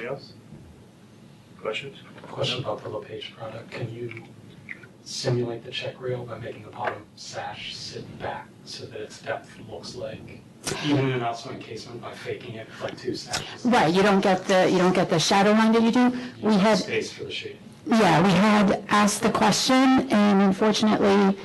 Anybody else? Questions? Question about the LePage product. Can you simulate the check rail by making the bottom sash sit back so that its depth looks like, even in an outswing casement, by faking it like two sashes? Right, you don't get the shadow line that you do. You We have had, space for the shading. yeah, we had asked the question, and unfortunately,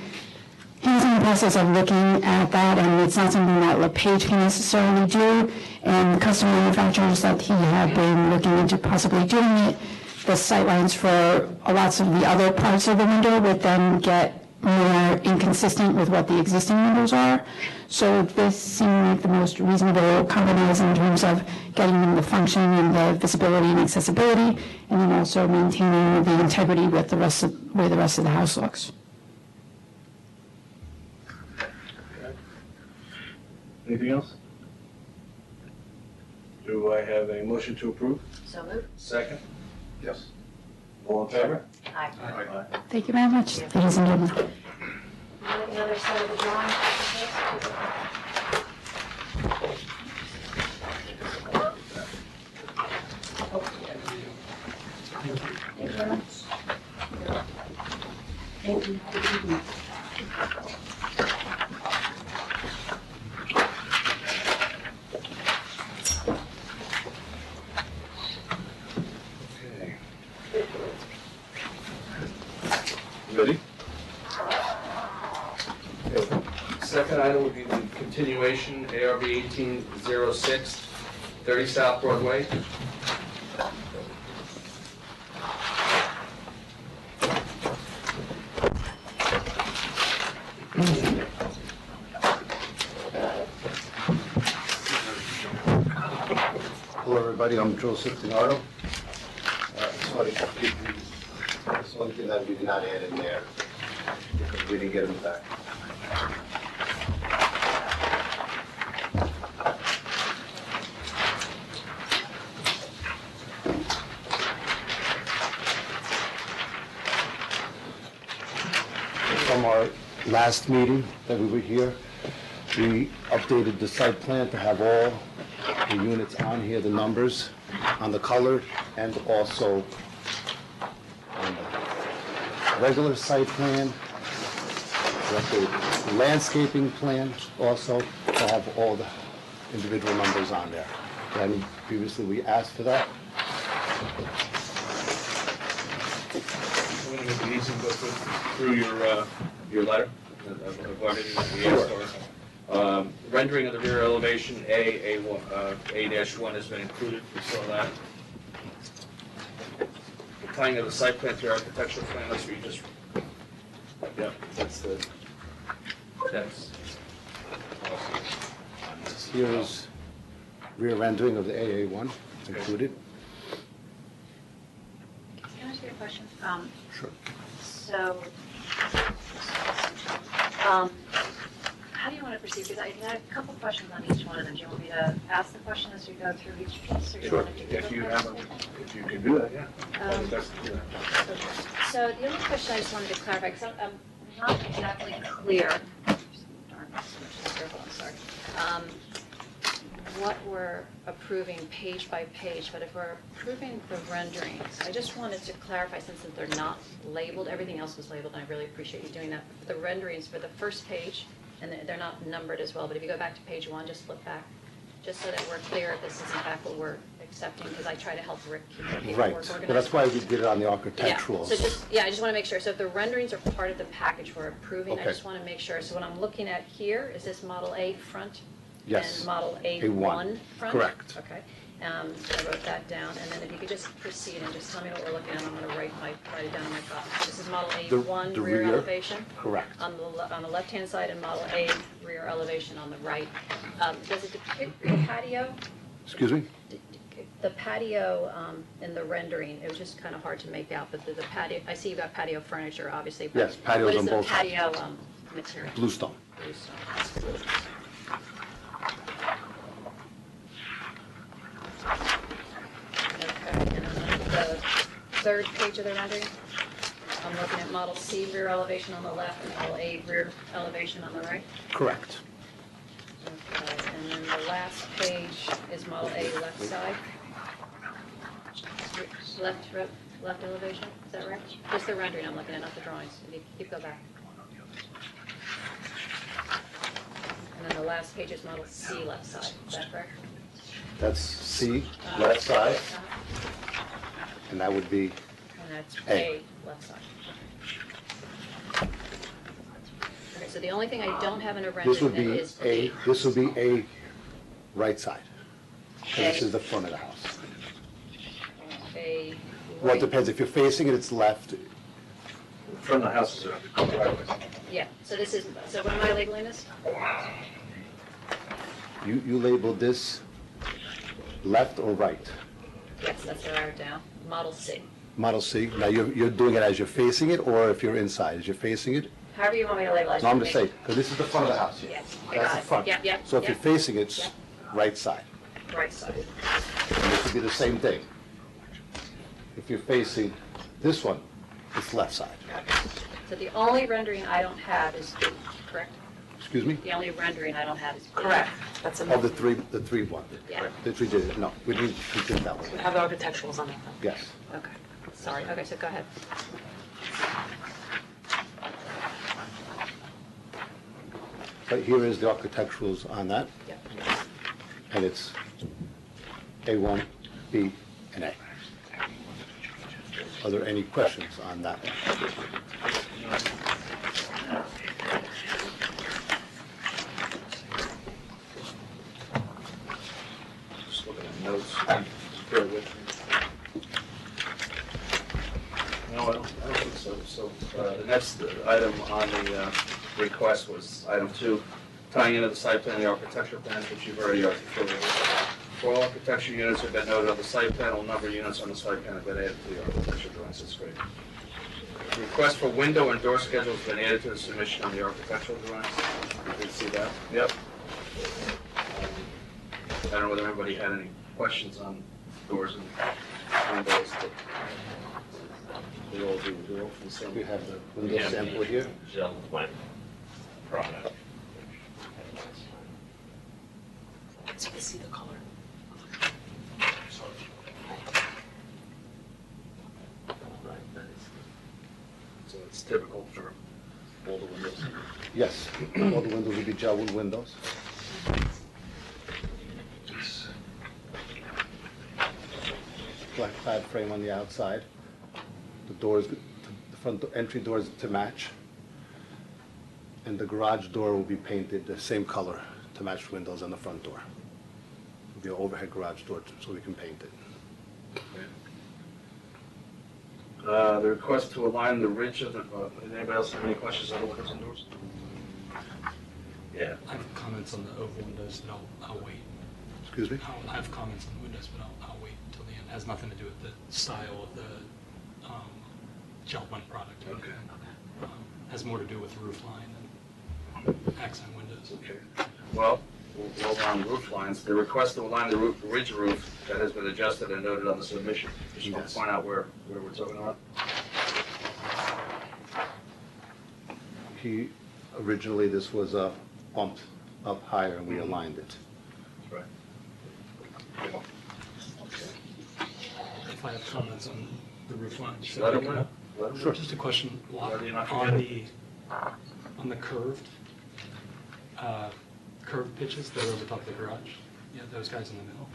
he's in the process of looking at that, and it's not something that LePage can necessarily do. And the custom manufacturers that he had been looking into possibly doing it, the sightlines for lots of the other parts of the window would then get more inconsistent with what the existing windows are. So this seemed like the most reasonable compromise in terms of getting them the function and the visibility and accessibility, and then also maintaining the integrity with the rest of the way the rest of the house looks. Okay. Anything else? Do I have a motion to approve? So moved. Second? Yes. All in favor? Aye. Aye. Thank you very much, ladies and gentlemen. Another set of the drawings. Thank you very much. Thank you. Okay. Ready? Okay. Second item would be the continuation, ARB 1806, 30 South Broadway. Hello, everybody. I'm Joseph DiNardo. This one thing that we did not add in there because we didn't get them back. From our last meeting that we were here, we updated the site plan to have all the units on here, the numbers on the colored, and also on the regular site plan. We updated the landscaping plan also to have all the individual numbers on there. And previously we asked for that. I'm going to make it easy and go through your letter of what it is that we asked for. Rendering of the rear elevation, A-1 has been included, we saw that. The tying of the site plan to your architectural plan, that's where you just, yep, that's. Here is rear rendering of the AA1 included. Can I ask you a question? Sure. So, how do you want to proceed? Because I had a couple questions on each one of them. Do you want me to ask the question as we go through each piece? Or do you Sure, want to do if the you first? have, if you can do that, yeah. That's- yeah. So the only question I just wanted to clarify, because I'm not exactly clear, darn, so much scribble, I'm sorry, what we're approving page by page, but if we're approving the renderings, I just wanted to clarify, since they're not labeled, everything else was labeled, and I really appreciate you doing that. The renderings for the first page, and they're not numbered as well, but if you go back to page 1, just flip back, just so that we're clear if this is in fact what we're accepting, because I try to help Rick keep the paperwork Right, organized. well, that's why we did it on the Yeah, architectural. so just, I just want to make sure. So if the renderings are part of the package we're approving, I Okay. just want to make sure. So what I'm looking at here, is this Model A front? Yes. And Model A1 A1, front? correct. Okay. So I wrote that down, and then if you could just proceed and just tell me what we're looking at, I'm going to write it down in my copy. This is Model A1 the rear rear. elevation? Correct. On the left-hand side, and Model A rear elevation on the right. Does it depict the patio? Excuse me? The patio in the rendering, it was just kind of hard to make out, but the patio, I see you've got patio furniture, obviously. But Yes, patios on both What sides. is the patio material? Bluestone. Bluestone. Okay, and then the third page of the rendering, I'm looking at Model C rear elevation on the left and Model A rear elevation on the right. Correct. Okay, and then the last page is Model A left side. left elevation, is that right? Just the rendering I'm looking at, not the drawings. Keep go back. And then the last page is model C, left side, is that correct? That's C, left side, Uh-huh. and that would be, And that's A. A, left side. Okay, so the only thing I don't have in a this would rendering then be is A, this would be A, right side. And this A. is the front of the house. A. Well, it right- depends, if you're facing it, it's left. From the houses are driveways. Yeah, so this is, so what am I labeling this? You labeled this left or right? Yes, that's what I wrote down. Model C. Model C, now you're doing it as you're facing it, or if you're inside, as you're facing it? However you want me to label it. No, I'm just saying, because this is the front of the house here. Yes, I That's got the it. front. Yep. So if you're facing it, it's Yep. right side. Right side. And this would be the same thing. If you're facing this one, it's left side. Okay. So the only rendering I don't have is B, correct? Excuse me? The only rendering I don't have is B. Correct, that's Of enough. the three one. Yeah. The three did, no, we did that We one. have the architecturals on it. Yes. Okay, sorry. Okay, so go ahead. But here is the architecturals on that, Yep. and it's A1, B, and A. Are there any questions on that one? Just looking at notes, bear with me. No, I don't think so. So the next item on the request was item 2, tying into the site plan, the architectural plan, which you've already articulated. For all architecture units have been noted on the site plan, all number of units on the site plan have been added to the architecture drawings. That's great. The request for window and door schedules has been added to the submission on the architectural drawings. You can see that. Yep. I don't know whether everybody had any questions on doors and windows, but they all do, they're all from the same. We have the window sample here. Gel went product. So you see the color. So it's typical for all the windows. Yes, all the windows will be gel wood windows. Black clad frame on the outside. The doors, the front entry doors to match. And the garage door will be painted the same color to match windows on the front door. It'll be an overhead garage door so we can paint it. The request to align the ridge of the, anybody else have any questions on the windows and doors? Yeah. I have comments on the oval windows, but I'll wait. Excuse me? I have comments on the windows, but I'll wait until the end. It has nothing to do with the style of the gel blend product. Okay. Has more to do with the roof line and accent windows. Okay. Well, we'll align roof lines. The request to align the ridge roof that has been adjusted and noted on the submission. Just want to Yes. point out where we're talking about. Originally, this was bumped up higher and we aligned it. Right. If I have comments on the roof line, should Let I them go? know. Let them know. Sure. Just a question, Why do you not on forget the curved pitches that are over top of the garage, yeah, those guys in the middle.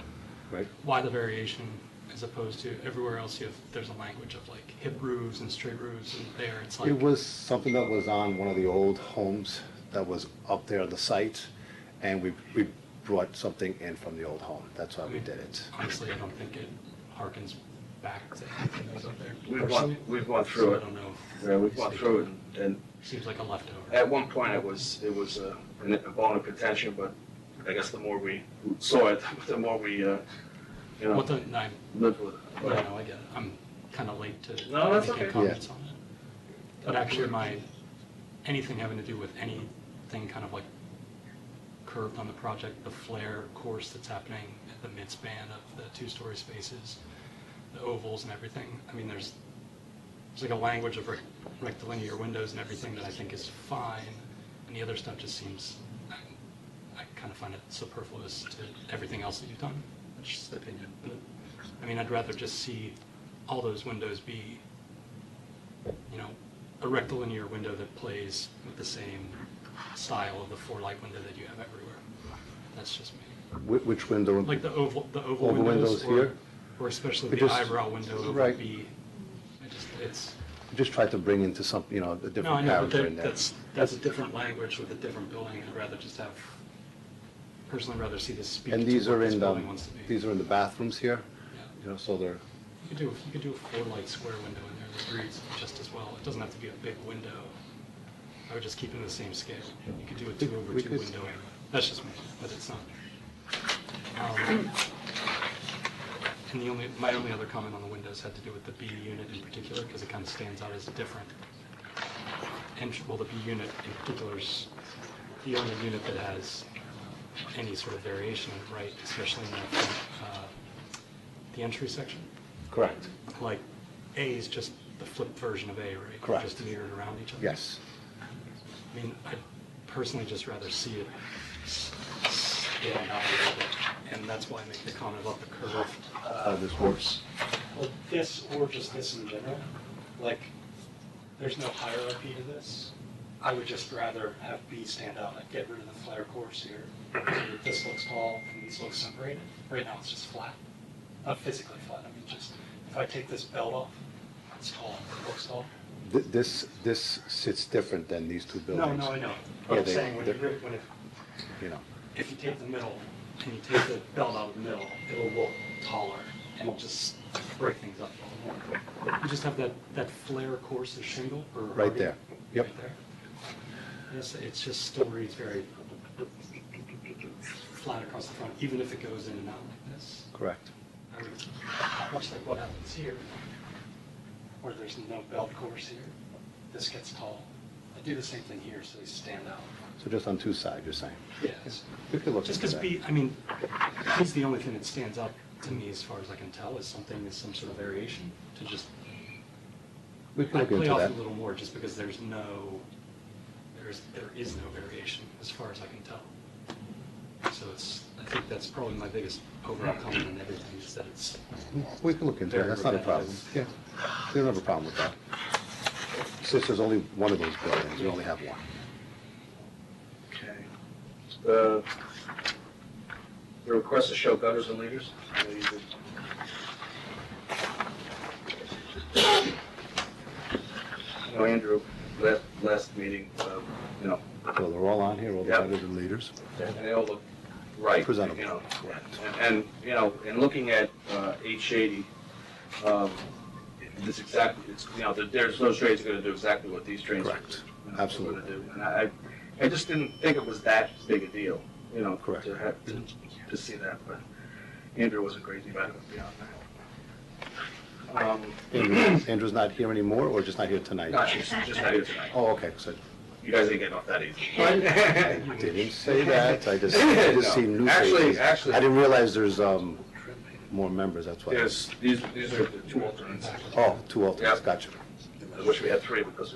Right. Why the variation as opposed to everywhere else there's a language of like hip roofs and straight roofs, and there it's like. It was something that was on one of the old homes that was up there on the site, and we brought something in from the old home. That's why we did it. Honestly, I don't think it harkens back to anything that was up there. We've gone through So I it. don't know. Yeah, we've gone through it, and Seems like a leftover. at one point it was a bone of contention, but I guess the more we saw it, the more we, What the, no, lived with it. no, I get it. I'm kind of late to No, that's making okay. comments on it. But actually, anything having to do with anything kind of like curved on the project, the flare course that's happening at the midspan of the two-story spaces, the ovals and everything, I mean, there's like a language of rectilinear windows and everything that I think is fine, and the other stuff just seems, I kind of find it superfluous to everything else that you've done. That's just the opinion. But, I mean, I'd rather just see all those windows be, a rectilinear window that plays with the same style of the 4-light window that you have everywhere. That's just me. Which window? Like the oval Oval windows, windows here? or especially We the just- eyebrow window would right. be, it's, Just try to bring into some, a no, I different know, character but in there. that's a different language with a different building. I'd rather just have, personally rather see this speak to And what these are this in, building wants to be. these are in the bathrooms here, Yeah. so they're, You could do a 4-light square window in there that reads just as well. It doesn't have to be a big window. I would just keep it in the same scale. You could do a 2/2 we could- window anyway. That's just me, but it's not. And my only other comment on the windows had to do with the B unit in particular, because it kind of stands out as different. Well, the B unit in particular is the only unit that has any sort of variation in it, right? Especially in the entry section. correct, Like A is just the flipped version of A, right? Correct. Just mirrored around each other. yes. I mean, I'd personally just rather see it stand out a little bit, and that's why I make the comment about the curve. This works. Well, this or just this in general, like, there's no hierarchy to this. I would just rather have B stand out, like get rid of the flare course here. So that this looks tall and these look separated. Right now it's just flat, not physically flat. I mean, just if I take this belt off, it's tall. It looks tall. This sits different than these two buildings. No, I know. Yeah, But I'm they- saying when they're- if you take the middle and you take the belt out of the middle, it'll look taller and it'll just break things up a little more. You just have that flare course of shingle or Right hardy, there. Yep. Right there. Yes, it's just still reads very flat across the front, even if it goes in and out like this. Correct. I mean, much like what happens here, where there's no belt course here, this gets tall. I do the same thing here, so they stand out. So just on two sides, you're saying? Yes. We could look Just into because that. B, I mean, B's the only thing that stands out to me as far as I can tell is some sort of variation to just, We can I look play into off that. a little more just because there is no variation as far as I can tell. So I think that's probably my biggest overall comment on everything is that it's, We can look into it, that's not a problem. Yeah, we don't have a problem with that. Since there's only one of those buildings, we only have one. Okay. The request to show gutters and leaders? I know you did. You know, Andrew, last meeting, So they're all on here, all the Yep. gutters and leaders? and they all look right. Presentable. You know. Correct. And, in looking at H80, this exactly, there's those trains are gonna do exactly what these trains are Correct. gonna Absolutely. do. And I just didn't think it was that big a deal, Correct. to see that, but Andrew wasn't crazy about it beyond that. Andrew's not here anymore, or just not here tonight? No, she's just not here tonight. Oh, okay, so You guys ain't getting off that easy. I didn't say that, I just No. seen new Actually- faces. I didn't realize there's more members, that's why. Yes, these are the two alternates. Oh, two alternates, Yeah. gotcha. I wish we had three because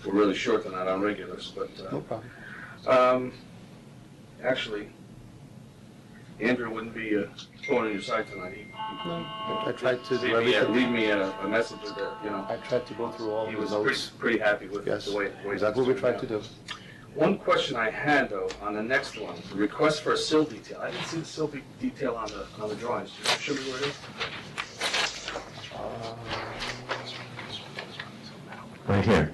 we're really short tonight on regulars, but, No problem. actually, Andrew wouldn't be going on your side tonight. He No, I tried to do leave me everything. a message that, I tried to go through all he the was notes. pretty happy with Yes, the way. exactly what we tried to do. One question I had though, on the next one, the request for a sill detail. I didn't see the sill detail on the drawings. Do you show me where it is? Right here.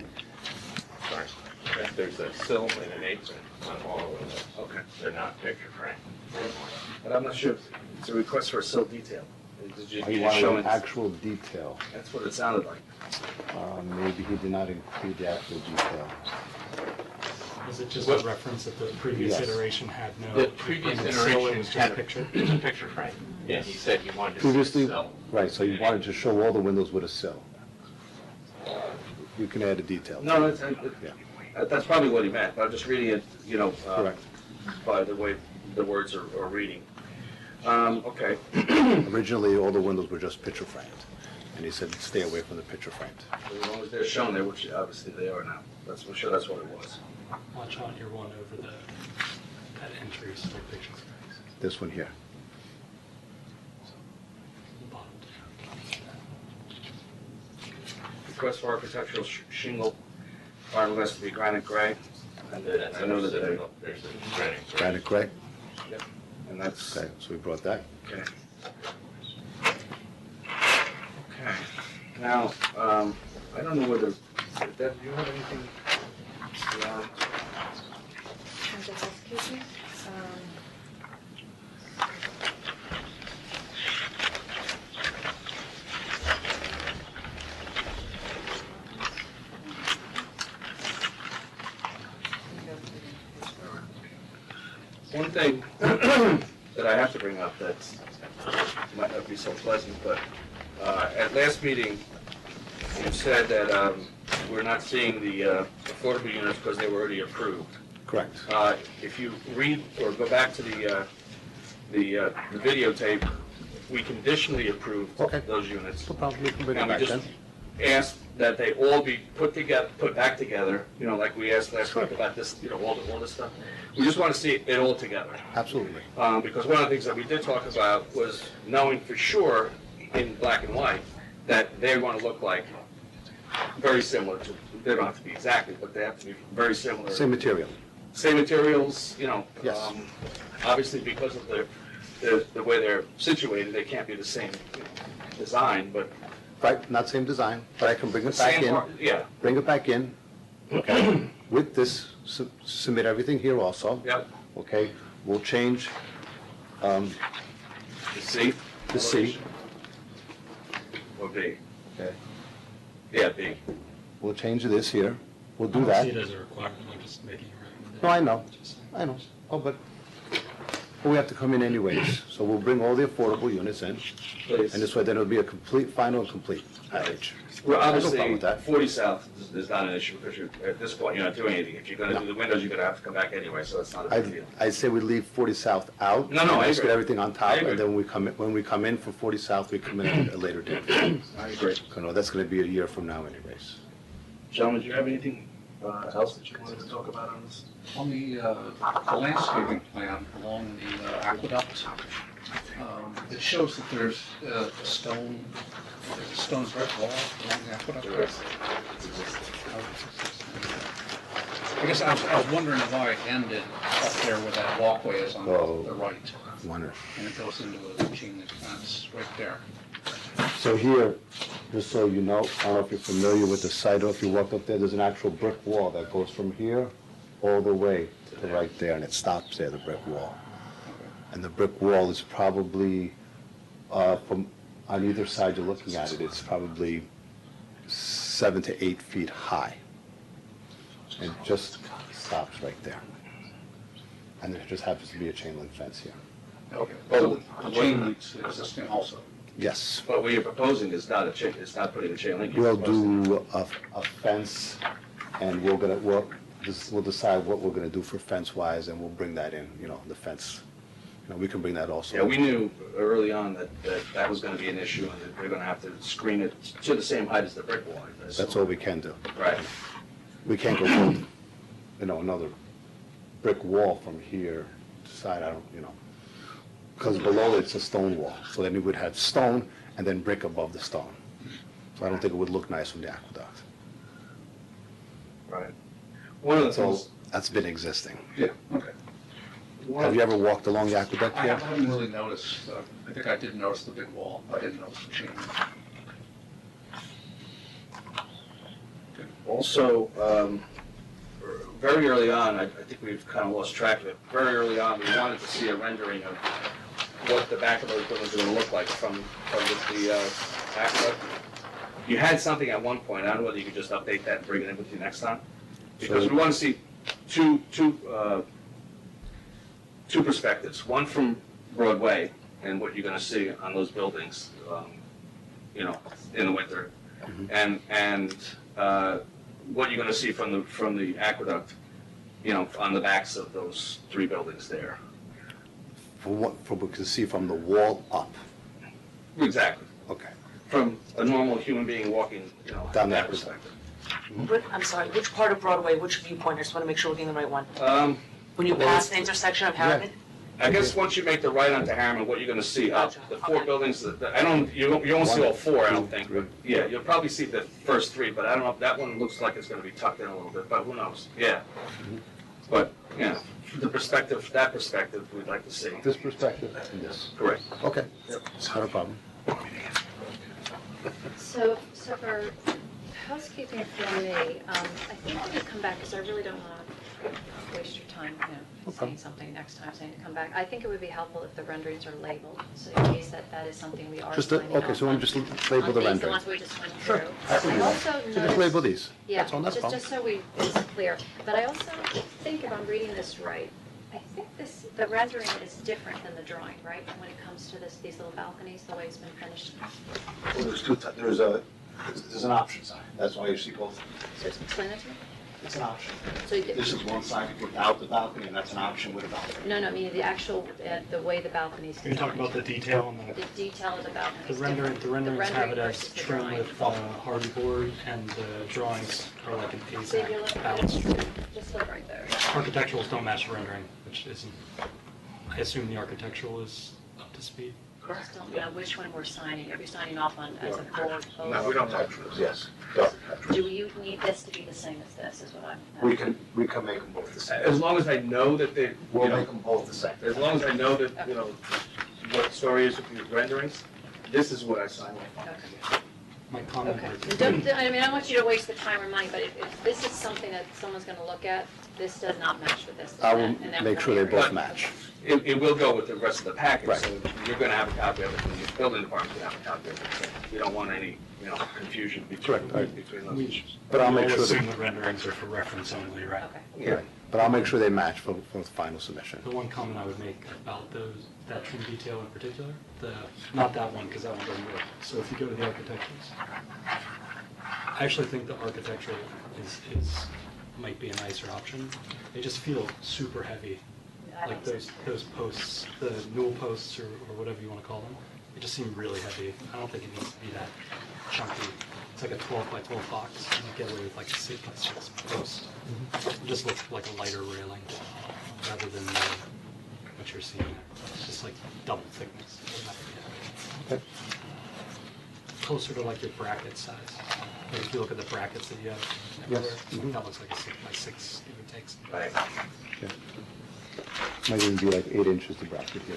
Sorry. There's a sill and an apron on all of them. Okay. They're not picture frame. But I'm not sure, it's a request for a sill detail. Did you He show wanted it? an actual detail. That's what it sounded like. Maybe he did not include the actual detail. is it just a reference that the previous Yes. iteration had no? The previous and so it iteration was just had a picture? a picture frame. Yeah, he said he wanted to see Previously, the sill. right, so you wanted to show all the windows with a sill. You can add a detail. No, Yeah. that's probably what he meant, but I'm just reading it, Correct. by the way the words are reading. Okay. Originally, all the windows were just picture framed, and he said, stay away from the picture framed. As long as they're shown there, which obviously they are now. I'm sure that's what it was. Watch out your one over that entry, so the picture frames. This one here. The bottom. request for architectural shingle, fiberglass to be granite gray. And I know that they, There's a granite. Granite gray? and that's, Okay, so we brought that. okay. Okay, now, I don't know whether, Deb, do you have anything beyond? In terms of housekeeping, One thing that I have to bring up that might not be so pleasant, but at last meeting, you said that we're not seeing the affordable units because they were already approved. Correct. If you read or go back to the videotape, we conditionally approved Okay. those units. No problem, we can bring it And we back just then. asked that they all be put back together, you know, like we asked last week about this, you know, all this stuff. We just want to see it all together. Absolutely. Because one of the things that we did talk about was knowing for sure in black and white that they're going to look like very similar to, they don't have to be exactly, but they have to be very similar. Same material. Same materials, you know. Yes. Obviously, because of the way they're situated, they can't be the same, you know, design, but. Right, not same design, but I can bring it back Same in. part- Yeah, Bring it back in, okay? With this, submit everything here also, yep, okay? We'll change the C. the C, Or B. okay? Yeah, B. We'll change this here. We'll do I don't see it that. as a requirement, I'm just making a recommendation. No, I know. Just- I know. Oh, but we have to come in anyways, so we'll bring all the affordable units in, Please. and this way then it'll be a complete, final and complete package. Well, No problem obviously, with that. 40 South is not an issue, because at this point, you're not doing anything. If you're gonna do the windows, you're gonna have to come back anyway, so it's not a big deal. I say we leave 40 South out. No, no, I and Let's get agree. everything on I top, agree. and then when we come in for 40 South, we come in at a later date. I agree. You know, that's gonna be a year from now anyways. Gentlemen, do you have anything else that you wanted to talk about on this? On the landscaping plan along the aqueduct, it shows that there's a stone brick wall along the aqueduct. I guess I was wondering why it ended up there where that walkway is on Oh. the right, Wonder. and it goes into a chain link fence right there. So here, just so you know, I don't know if you're familiar with the site, or if you walk up there, there's an actual brick wall that goes from here all the way to right there, and it stops there, the brick wall. And the brick wall is probably, from, on either side you're looking at it, it's probably 7 to 8 feet high. And it just stops right there. And there just happens to be a chain link fence here. Okay. So the chain link's existing also. Yes. But what you're proposing is not it's not putting a chain link. We'll do a fence, and we'll decide what we're gonna do for fence-wise, and we'll bring that in, you know, the fence. You know, we can bring that also. Yeah, we knew early on that was gonna be an issue, and that they're gonna have to screen it to the same height as the brick wall. That's all we can do. Right. We can't go build, you know, another brick wall from here to side, I don't, you know. Because below it's a stone wall, so then we would have stone and then brick above the stone. So I don't think it would look nice from the aqueduct. Right. One of the So things. that's been existing. Yeah, okay. Have you ever walked along the aqueduct I here? haven't really noticed, I think I did notice the big wall, I didn't notice the chain link. Also, very early on, I think we've kind of lost track of it, very early on, we wanted to see a rendering of what the back of those buildings are going to look like from the aqueduct. You had something at one point, I don't know whether you could just update that and bring it in with you next time? Because we want to see two perspectives, one from Broadway and what you're going to see on those buildings, you know, in the winter, and what you're going to see from the aqueduct, you know, on the backs of those three buildings there. From what we can see from the wall up. Exactly. Okay. From a normal human being walking, you know, Down that that perspective. I'm sorry, which part of Broadway, which viewpoint? I just want to make sure we're getting the right one. Um, When you pass the intersection of Harriman? I guess once you make the right onto Harriman, what you're gonna see up, the four Okay. buildings, you won't see all four, I don't think. But yeah, you'll probably see the first three, but I don't know, if that one looks like it's gonna be tucked in a little bit, but who knows? Yeah. But, yeah, that perspective, we'd like to see. This perspective and this. Correct. Okay, not a problem. So for housekeeping for me, I think when you come back, because I really don't want to waste your time, saying something next time, saying to come back. I think it would be helpful if the renderings are labeled, so in case that is something we are Just, signing off okay, so I'm on. just label the On these, the rendering. ones we just went Sure. through. I can do I that. also So just noticed- label these. Yeah, That's all, that's fine. just so it's clear. But I also think, if I'm reading this right, I think the rendering is different than the drawing, right? When it comes to these little balconies, the way it's been finished. Well, there's an option sign. That's why you see both. So explain that to me. It's an option. So, This is one side without the balcony, and that's an option with a balcony. no, I mean the actual, the way the balcony's You're talking about the detail on The detail of the balcony the is rendering. different. The renderings have it as versus the trim drawing. with hardy board, and the drawings are like an So if you're AZAC looking at balustrade. it, just look right there. Architecturals don't match the rendering, which isn't. I assume the architectural is up to speed. Just don't know which one we're signing. Are we signing off on as a board? No, we don't touch those, yes. Do you need this to be the same as this, is what I'm. We can make them both the same. As long as I know that they, We'll make them both the same. as long as I know that, what the story is with these renderings, this is what I sign off on. Okay. My comment Okay. was. I mean, I don't want you to waste the time or money, but if this is something that someone's gonna look at, this does not match with this. I will and that make will sure be they both right. match. It will go with the rest of the package, Right. so you're gonna have a copy of it, and the building department's gonna have a copy of it. So we don't want any, confusion between Correct. between those We- issues. But I'll we make all sure that- assume the renderings are for reference only, right? Okay. Yeah. But I'll make sure they match for the final submission. The one comment I would make about that trim detail in particular, not that one, because that one doesn't work. So if you go to the architecturals, I actually think the architectural might be a nicer option. They just feel super heavy, That like makes those posts, the newel posts or whatever you want to call them. They just seem really heavy. I don't think it needs to be that chunky. It's like a 12 by 12 box, and you get away with like a 6 by 6 post. It just looks like a lighter railing rather than what you're seeing there. It's just like double thickness. Okay. Closer to like your bracket size. Like if you look at the brackets that you have Yes. everywhere, that looks like a 6 by 6, give or take. Right. Might even be like 8 inches to bracket here.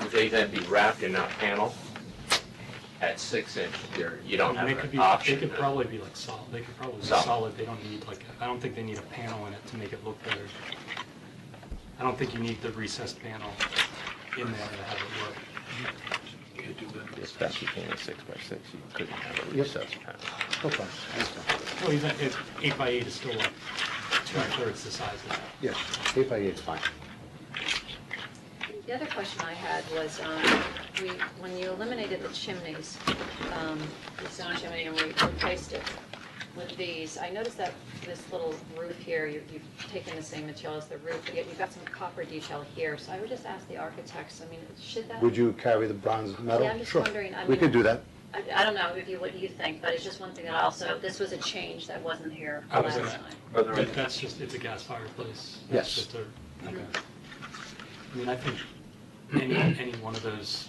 Would they then be wrapped in a panel at 6 inch? You don't And they have could an be, option. they could probably be like solid, they could probably be Solid. solid, they don't need like, I don't think they need a panel in it to make it look better. I don't think you need the recessed panel in there to have it work. Especially being a 6 by 6, you couldn't have a Yep. recessed panel. No problem. That's fine. Well, even if 8 by 8 is still like 2/3 the size of that. Yes, 8 by 8 is fine. The other question I had was, when you eliminated the chimneys, the stone chimney, and we replaced it with these, I noticed that this little roof here, you've taken the same material as the roof, but yet you've got some copper detail here. So I would just ask the architects, I mean, should that? Would you carry the bronze metal? Yeah, I'm just Sure. wondering, I We mean- could do that. I don't know what you think, but it's just one thing that also, this was a change that wasn't here I was last in that. time. But that's just, it's a gas fireplace. Yes. That's just a, okay. I mean, I think any one of those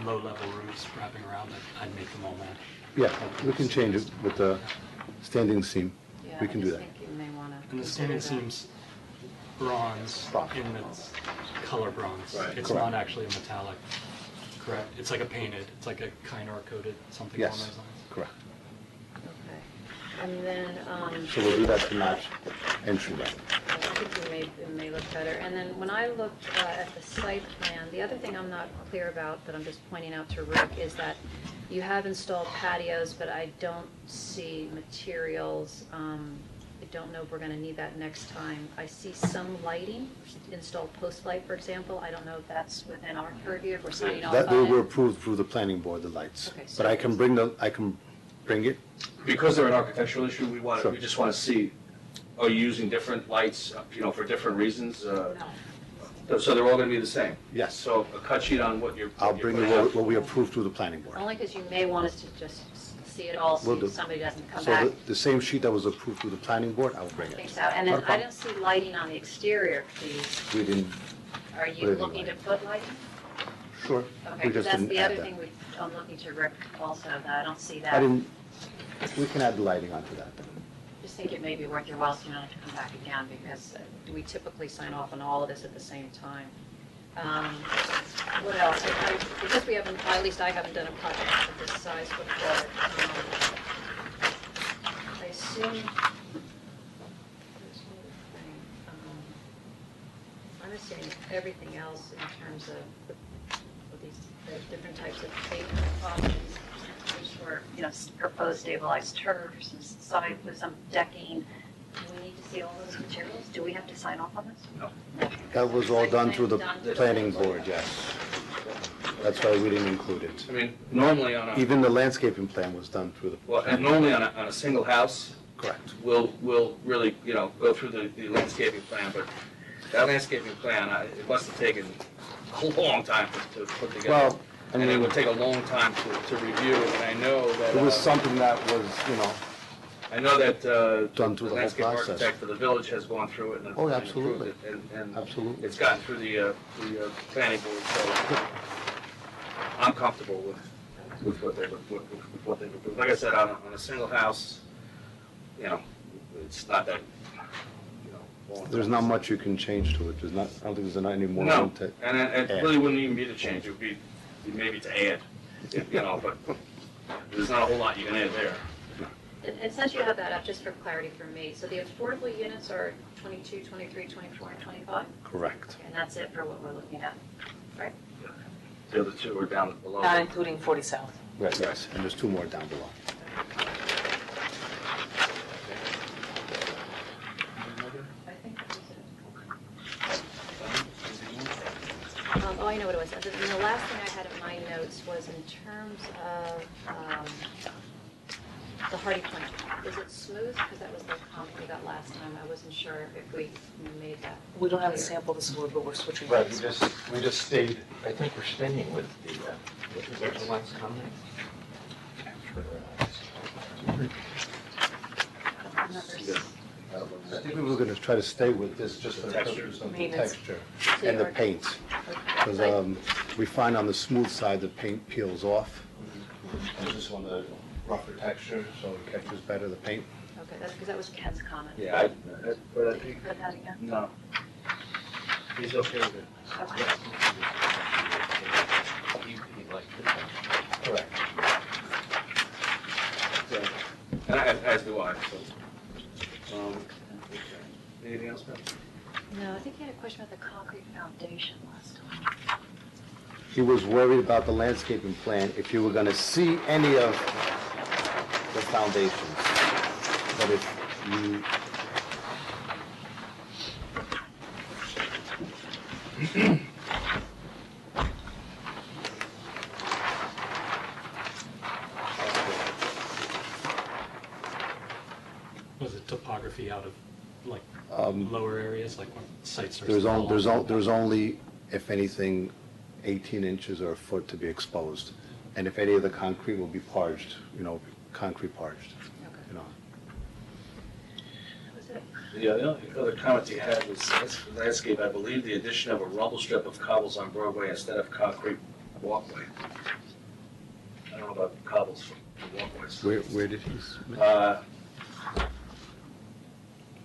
low-level roofs wrapping around it, I'd make them all match. Yeah, we can change it with the standing seam. Yeah, We can do I that. just think you may want to. And the standing seam's bronze in its color bronze. Right. It's Correct. not actually a metallic, correct? It's like a painted, it's like a Kynar coated, something along Yes, those lines. correct. Okay. And then, So we'll do that to match entryway. I think it may look better. And then when I looked at the site plan, the other thing I'm not clear about, that I'm just pointing out to Rick, is that you have installed patios, but I don't see materials. I don't know if we're gonna need that next time. I see some lighting, installed post light, for example. I don't know if that's within our purview, if we're signing off That, they on were it. approved through the planning board, the lights. Okay, so But I can bring it. Because they're an architectural issue, we Sure. just want to see, are you using different lights, for different reasons? No. So they're all going to be the same? Yes. So a cut sheet on what you're. I'll bring you what we approved through the planning board. Only because you may want us to just see it all, Will so do. somebody doesn't come So back. the same sheet that was approved through the planning board, I will bring I think it. so. And then Not a I problem. don't see lighting on the exterior of these. We didn't Are you Put it looking to in put lighting? Sure. Okay, We just that's didn't the add other that. thing I'm looking to Rick also, that I don't see I that. didn't, we can add the lighting onto that. Just think it may be worth your while, so you don't have to come back again, because We typically sign off on all of this at the same time. What else? Because we haven't, at least I haven't done a project of this size before. I assume. I'm assuming everything else in terms of these the different types of pavement options, which were, proposed stabilized turfs and side with some decking. Do we need to see all those materials? Do we have to sign off on this? No. That was all done through the planning board, yes. That's why we didn't include it. I mean, normally on a, Even the landscaping plan was done through the. well, and normally on a single house, Correct. we'll really, go through the landscaping plan, but that landscaping plan, it must have taken a long time to put together. Well, I And it mean, would take a long time to review, and I know that. it was something that was, I know that Done through the whole landscape process. architect for the village has gone through it and Oh, and absolutely. approved it, and absolutely. it's gotten through the planning board, so I'm comfortable with what they've approved. Like I said, on a single house, it's not that, long. There's not much you can change to it. There's not, I don't think there's any more. No, room to- and it add. really wouldn't even be to change, it would be maybe to add, but there's not a whole lot you can add there. And since you have that up, just for clarity for me, so the affordable units are 22, 23, 24, and 25? Correct. And that's it for what we're looking at, right? The other two are down below. Not including 40 South. Right, yes, and there's two more down below. I think that was it. Oh, I know what it was. And the last thing I had in my notes was in terms of the hardy plant. Is it smooth? Because that was the comment we got last time. I wasn't sure if we made that. We don't have a clear. sample this wood, but we're switching. Right, things. we just stayed, I think we're staying with the, what was that, the last comment? I think we were gonna try to stay with this, just for the Texture. purpose of the Maintenance. texture So and the you're- paint. Okay. Because we find on the smooth side, the paint peels off. And this one, the rougher texture, so it catches better the paint. Okay, that's because that was Ken's comment. Yeah, but I think, Put that again. no. He's okay with it. Okay. He liked the texture. Correct. And as do I, so. Anything else, Ben? No, I think you had a question about the concrete foundation last time. He was worried about the landscaping plan, if you were gonna see any of the foundations. But if you, Was it topography out of, like, um, lower areas, like when sites are. there's only, if anything, 18 inches or a foot to be exposed. And if any of the concrete will be parged, concrete parged, you know. That was it. The only other comment he had was landscape, I believe the addition of a rumble strip of cobbles on Broadway instead of concrete walkway. I don't know about cobbles for walkways. Where did he submit?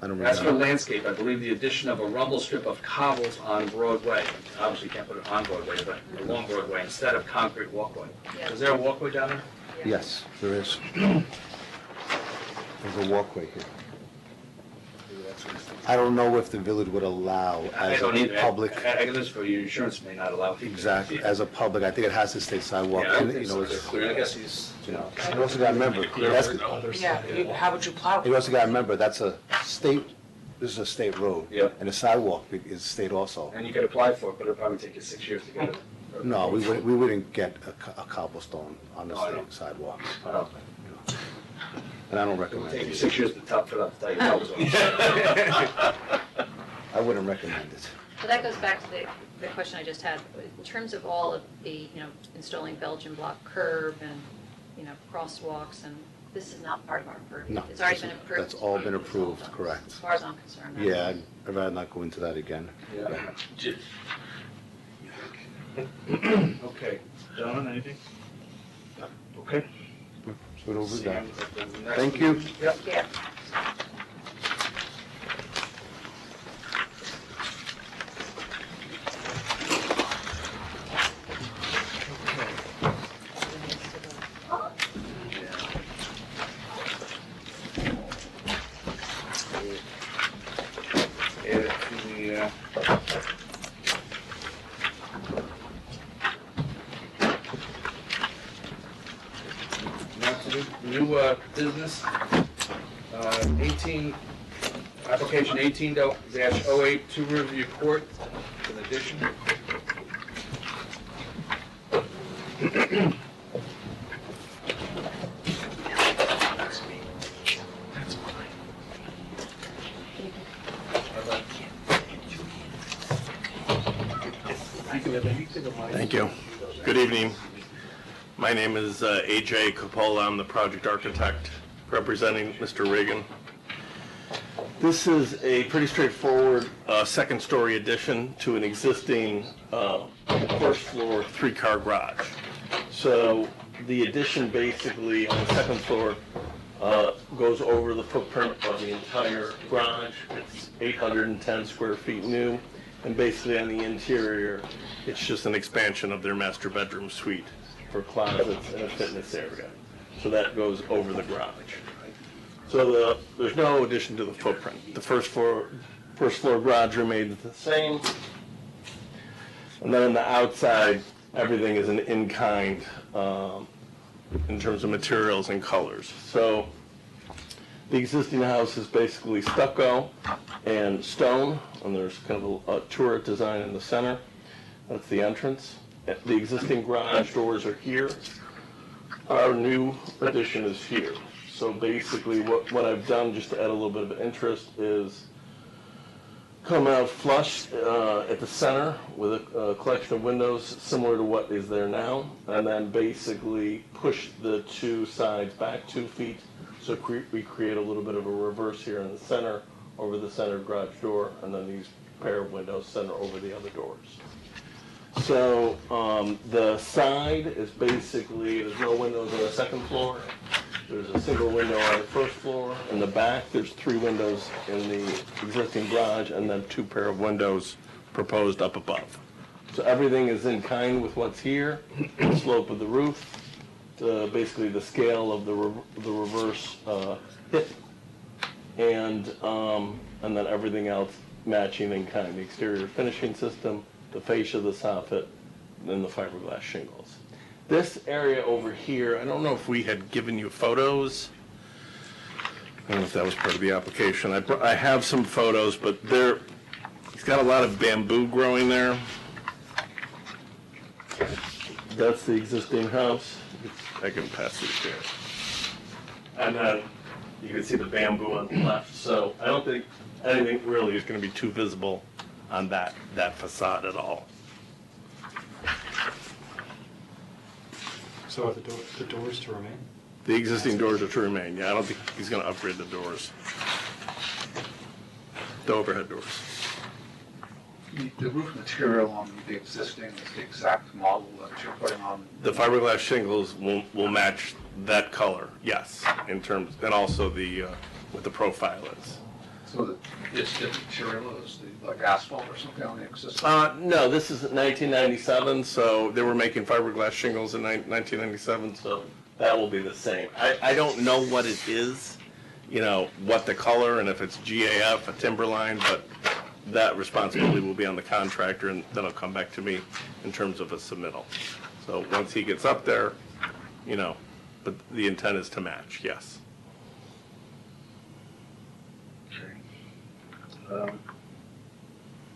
I don't As for remember. landscape, I believe the addition of a rumble strip of cobbles on Broadway, obviously you can't put it on Broadway, but along Broadway instead of concrete walkway. Yeah. Is there a walkway down there? Yes, there is. There's a walkway here. I don't know if the village would allow I as don't a either. public, I guess for your insurance may not allow. people to- exactly, as a public, I think it has to stay sidewalk. Yeah, I and, think you know, so. it's- Clear. I guess he's, You also gotta remember, that's, Other Yeah, side, how would you plow you it? also gotta remember, this is a state road. Yeah. And the sidewalk is state also. and you could apply for it, but it'll probably take you 6 years to get it. No, we wouldn't get a cobblestone on the No, I state don't. sidewalk. I don't And I don't It'll recommend take you it. 6 years to top it up, to tell you that was I wouldn't recommend it. So that goes back to the question I just had. In terms of all of the, installing Belgian block curb and, crosswalks, and this is not part of our purview. No, It's already been approved. that's all been approved, As correct. far as I'm concerned. Yeah, I'd rather not go into that again. Yeah. Okay, Don, anything? Okay. So over See that. you at the next Thank you. meeting. Yep. Yeah. Add it to the, now to the new business, 18, application 18-08, Two Riverview Court, in addition. Thank you. Good evening. My name is AJ Coppola. I'm the project architect representing Mr. Reagan. This is a pretty straightforward second-story addition to an existing first-floor three-car garage. So the addition basically on the second floor goes over the footprint of the entire garage. It's 810 square feet new. And basically on the interior, it's just an expansion of their master bedroom suite for closets and a fitness area. So that goes over the garage. So there's no addition to the footprint. The first floor garage remains the same. And then on the outside, everything is an in-kind in terms of materials and colors. So the existing house is basically stucco and stone, and there's kind of a turret design in the center. That's the entrance. The existing garage doors are here. Our new addition is here. So basically what I've done, just to add a little bit of interest, is come out flush at the center with a collection of windows similar to what is there now, and then basically push the two sides back 2 feet. So we create a little bit of a reverse here in the center, over the center garage door, and then these pair of windows center over the other doors. So the side is basically, there's no windows on the second floor. There's a single window on the first floor. In the back, there's 3 windows in the existing garage, and then 2 pair of windows proposed up above. So everything is in kind with what's here, the slope of the roof, basically the scale of the reverse hip, and then everything else matching in kind. The exterior finishing system, the fascia, the soffit, and the fiberglass shingles. This area over here, I don't know if we had given you photos. I don't know if that was part of the application. I have some photos, but it's got a lot of bamboo growing there. That's the existing house. I can pass these here. And then you can see the bamboo on the left. So I don't think anything really is going to be too visible on that facade at all. So are the doors to remain? The existing doors are to remain. Yeah, I don't think he's going to upgrade the doors. The overhead doors. The roof material on the existing is the exact model that you're putting on? The fiberglass shingles will match that color, yes, in terms, and also what the profile is. So it's different material, is like asphalt or something on the existing? No, this is 1997, so they were making fiberglass shingles in 1997, so that will be the same. I don't know what it is, what the color, and if it's GAF, a timberline, but that responsibility will be on the contractor, and that'll come back to me in terms of a submittal. So once he gets up there, but the intent is to match, yes.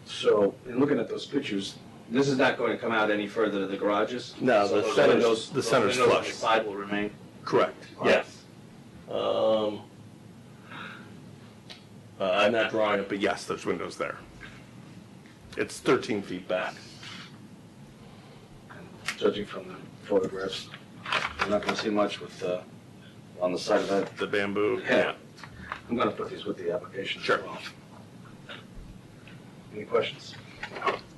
So, in looking at those pictures, this is not going to come out any further to the garages? No, So the those center's- windows- the those center's windows on flush. the side will remain? Correct, yes. I'm not drawing it, but yes, there's windows there. It's 13 feet back. Judging from the photographs, you're not going to see much with, on the side of that. The bamboo, Yeah. I'm going to put these with the application as Sure. well. Any questions?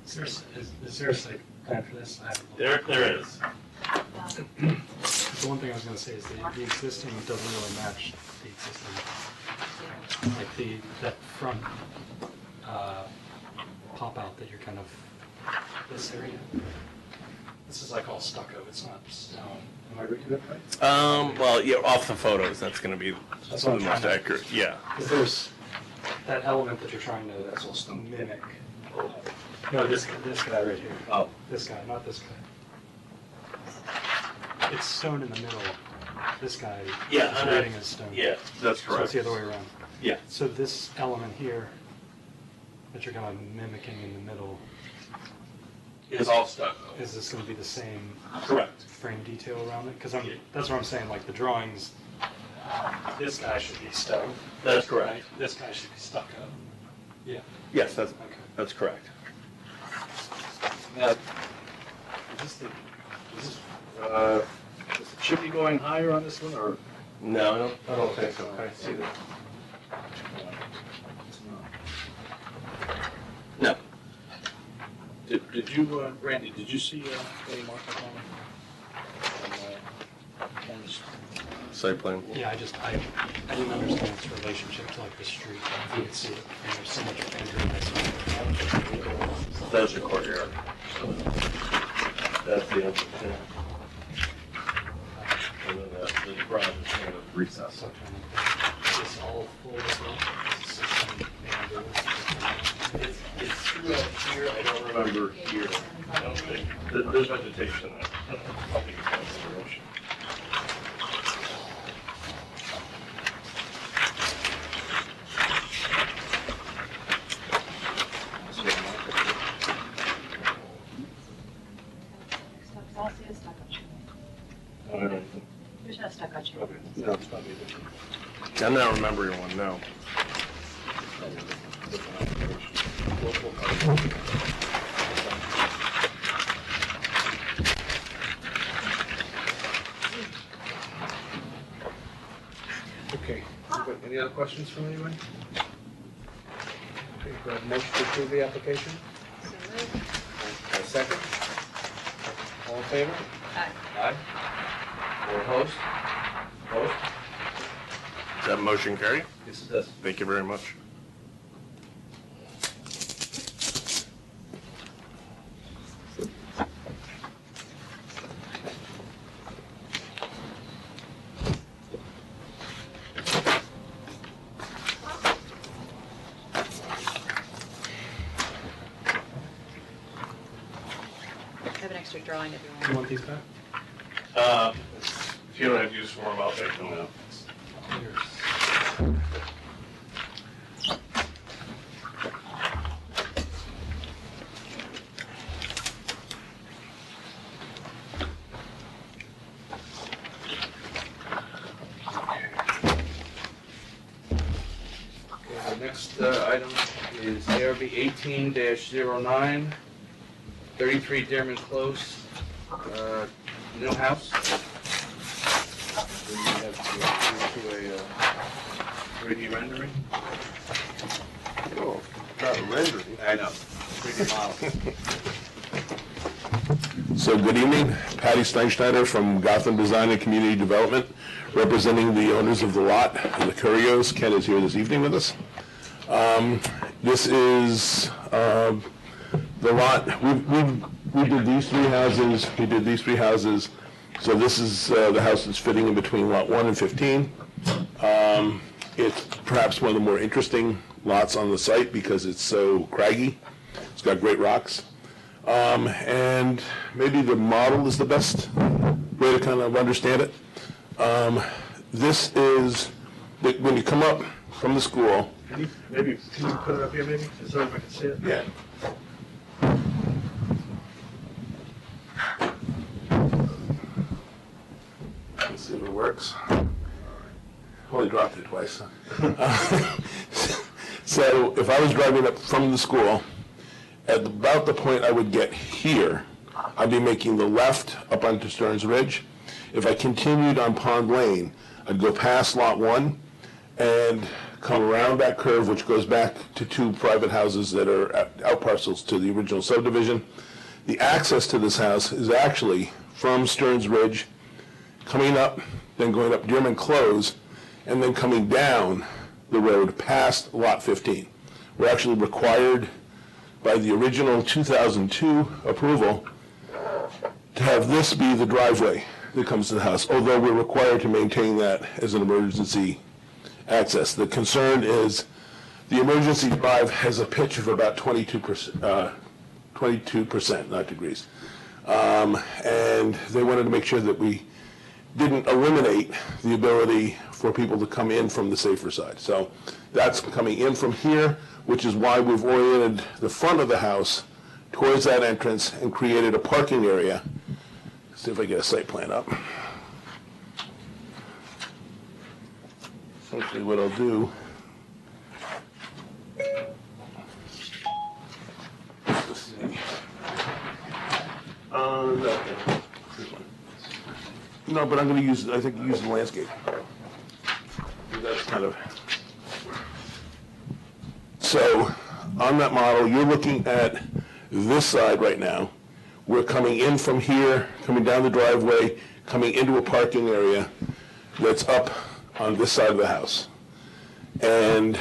Is there a site plan for this? I haven't looked. There is. The one thing I was gonna say is the existing doesn't really match the existing. Like that front, pop out that you're kind of, this area. This is like all stucco, it's not stone. Am I reading it right? Well, yeah, off the photos, that's gonna be That's the what I'm most trying to- accurate, yeah. Because there's that element that you're trying to mimic. No, this guy right here. Oh. This guy, not this guy. It's stone in the middle. This guy Yeah, is reading as stone. Yeah, that's So correct. it's the other way around. Yeah. So this element here that you're kind of mimicking in the middle, It's all stucco. is this going to be the same Correct. frame detail around it? Because that's what I'm saying, like the drawings, this guy should be stone. That's Right? correct. This guy should be stucco. Yeah, Yes, okay. that's correct. Now, is the chimney going higher on this one, or? No, I don't think so. Can I see that? No. Did you, Randy, did you see any markup on this? Site plan? Yeah, I didn't understand its relationship to like the street. I didn't see it, and there's so much rendering that's. That's your courtyard. That's the entrance, yeah. And then the garage is kind of recessed. So kind of, it's all full as well. It's just some bamboo. It's through out here, I don't remember here. I don't think, there's vegetation there. I think it's consideration. I'll see a stucco chimney. There's no stucco chimney. No, it's probably different. I'm not remembering one, no. Okay, any other questions from anyone? Okay, do I have a motion to approve the application? So moved. A second? All in favor? Aye. Aye. Or opposed? Opposed? Does that motion carry? Yes, it does. Thank you very much. I have an extra drawing if you Do you want. want these back? If you don't have use for them, I'll take them now. Here's- Okay, the next item is ARB 18-09, 33 Dearman Close, new house. We have to do a 3D rendering. Oh, not a rendering. I know, 3D model. So good evening, Patty Steinschneider from Gotham Design and Community Development, representing the owners of the lot, the Curios. Ken is here this evening with us. This is the lot, we did these three houses, so this is the house that's fitting in between lot 1 and 15. It's perhaps one of the more interesting lots on the site because it's so craggy. It's got great rocks. And maybe the model is the best way to kind of understand it. This is, when you come up from the school. Can you put it up here maybe, so I can see it? Yeah. Let's see if it works. Only dropped it twice. So if I was driving up from the school, at about the point I would get here, I'd be making the left up onto Stearns Ridge. If I continued on Pond Lane, I'd go past Lot 1 and come around that curve, which goes back to two private houses that are out parcels to the original subdivision, The access to this house is actually from Stearns Ridge, coming up, then going up Dearman Close, and then coming down the road past Lot 15. We're actually required by the original 2002 approval to have this be the driveway that comes to the house, although we're required to maintain that as an emergency access. The concern is the emergency drive has a pitch of about 22%, not degrees. And they wanted to make sure that we didn't eliminate the ability for people to come in from the safer side. So that's coming in from here, which is why we've oriented the front of the house towards that entrance and created a parking area. See if I get a site plan up. Essentially what I'll do, let's see. No, but I'm going to use, I think, use the landscape. That's kind of. So on that model, you're looking at this side right now. We're coming in from here, coming down the driveway, coming into a parking area that's up on this side of the house. And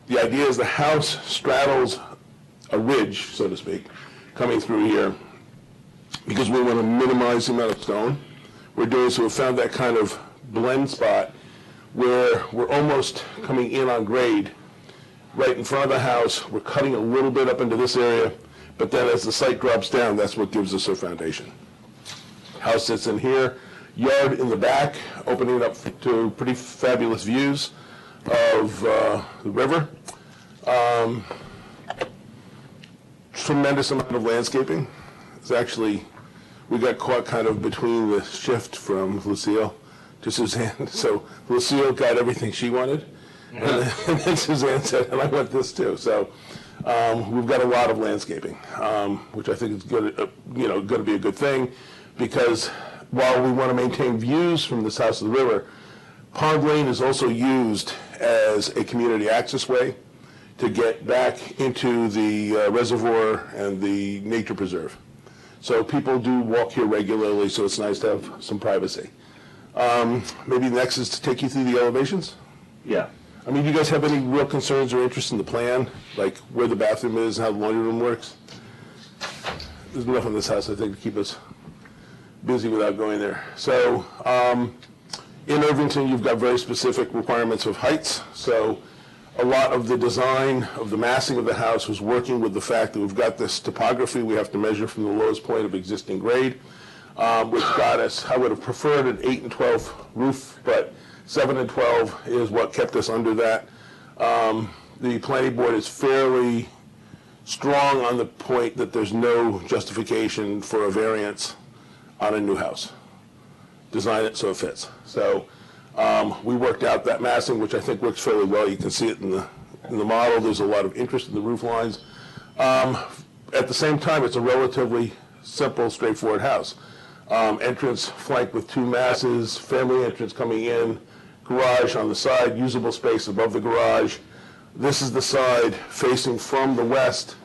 the idea is the house straddles a ridge, so to speak, coming through here, because we want to minimize the amount of stone we're doing. So we found that kind of blend spot where we're almost coming in on grade right in front of the house. We're cutting a little bit up into this area, but then as the site drops down, that's what gives us our foundation. House sits in here, yard in the back, opening up to pretty fabulous views of the river. Tremendous amount of landscaping. It's actually, we got caught kind of between the shift from Lucille to Suzanne. So Lucille got everything she wanted, and then Suzanne said, and I want this too. So we've got a lot of landscaping, which I think is good, going to be a good thing, because while we want to maintain views from this house to the river, Pond Lane is also used as a community access way to get back into the reservoir and the nature preserve. So people do walk here regularly, so it's nice to have some privacy. Maybe next is to take you through the elevations. Yeah. I mean, do you guys have any real concerns or interest in the plan, like where the bathroom is and how the laundry room works? There's enough in this house, I think, to keep us busy without going there. So in Irvington, you've got very specific requirements of heights. So a lot of the design of the massing of the house was working with the fact that we've got this topography we have to measure from the lowest point of existing grade, which got us, I would have preferred an 8 and 12 roof, but 7 and 12 is what kept us under that. The planning board is fairly strong on the point that there's no justification for a variance on a new house. Design it so it fits. So we worked out that massing, which I think works fairly well. You can see it in the model. There's a lot of interest in the roof lines. At the same time, it's a relatively simple, straightforward house. Entrance flanked with 2 masses, family entrance coming in, garage on the side, usable space above the garage. This is the side facing from the west.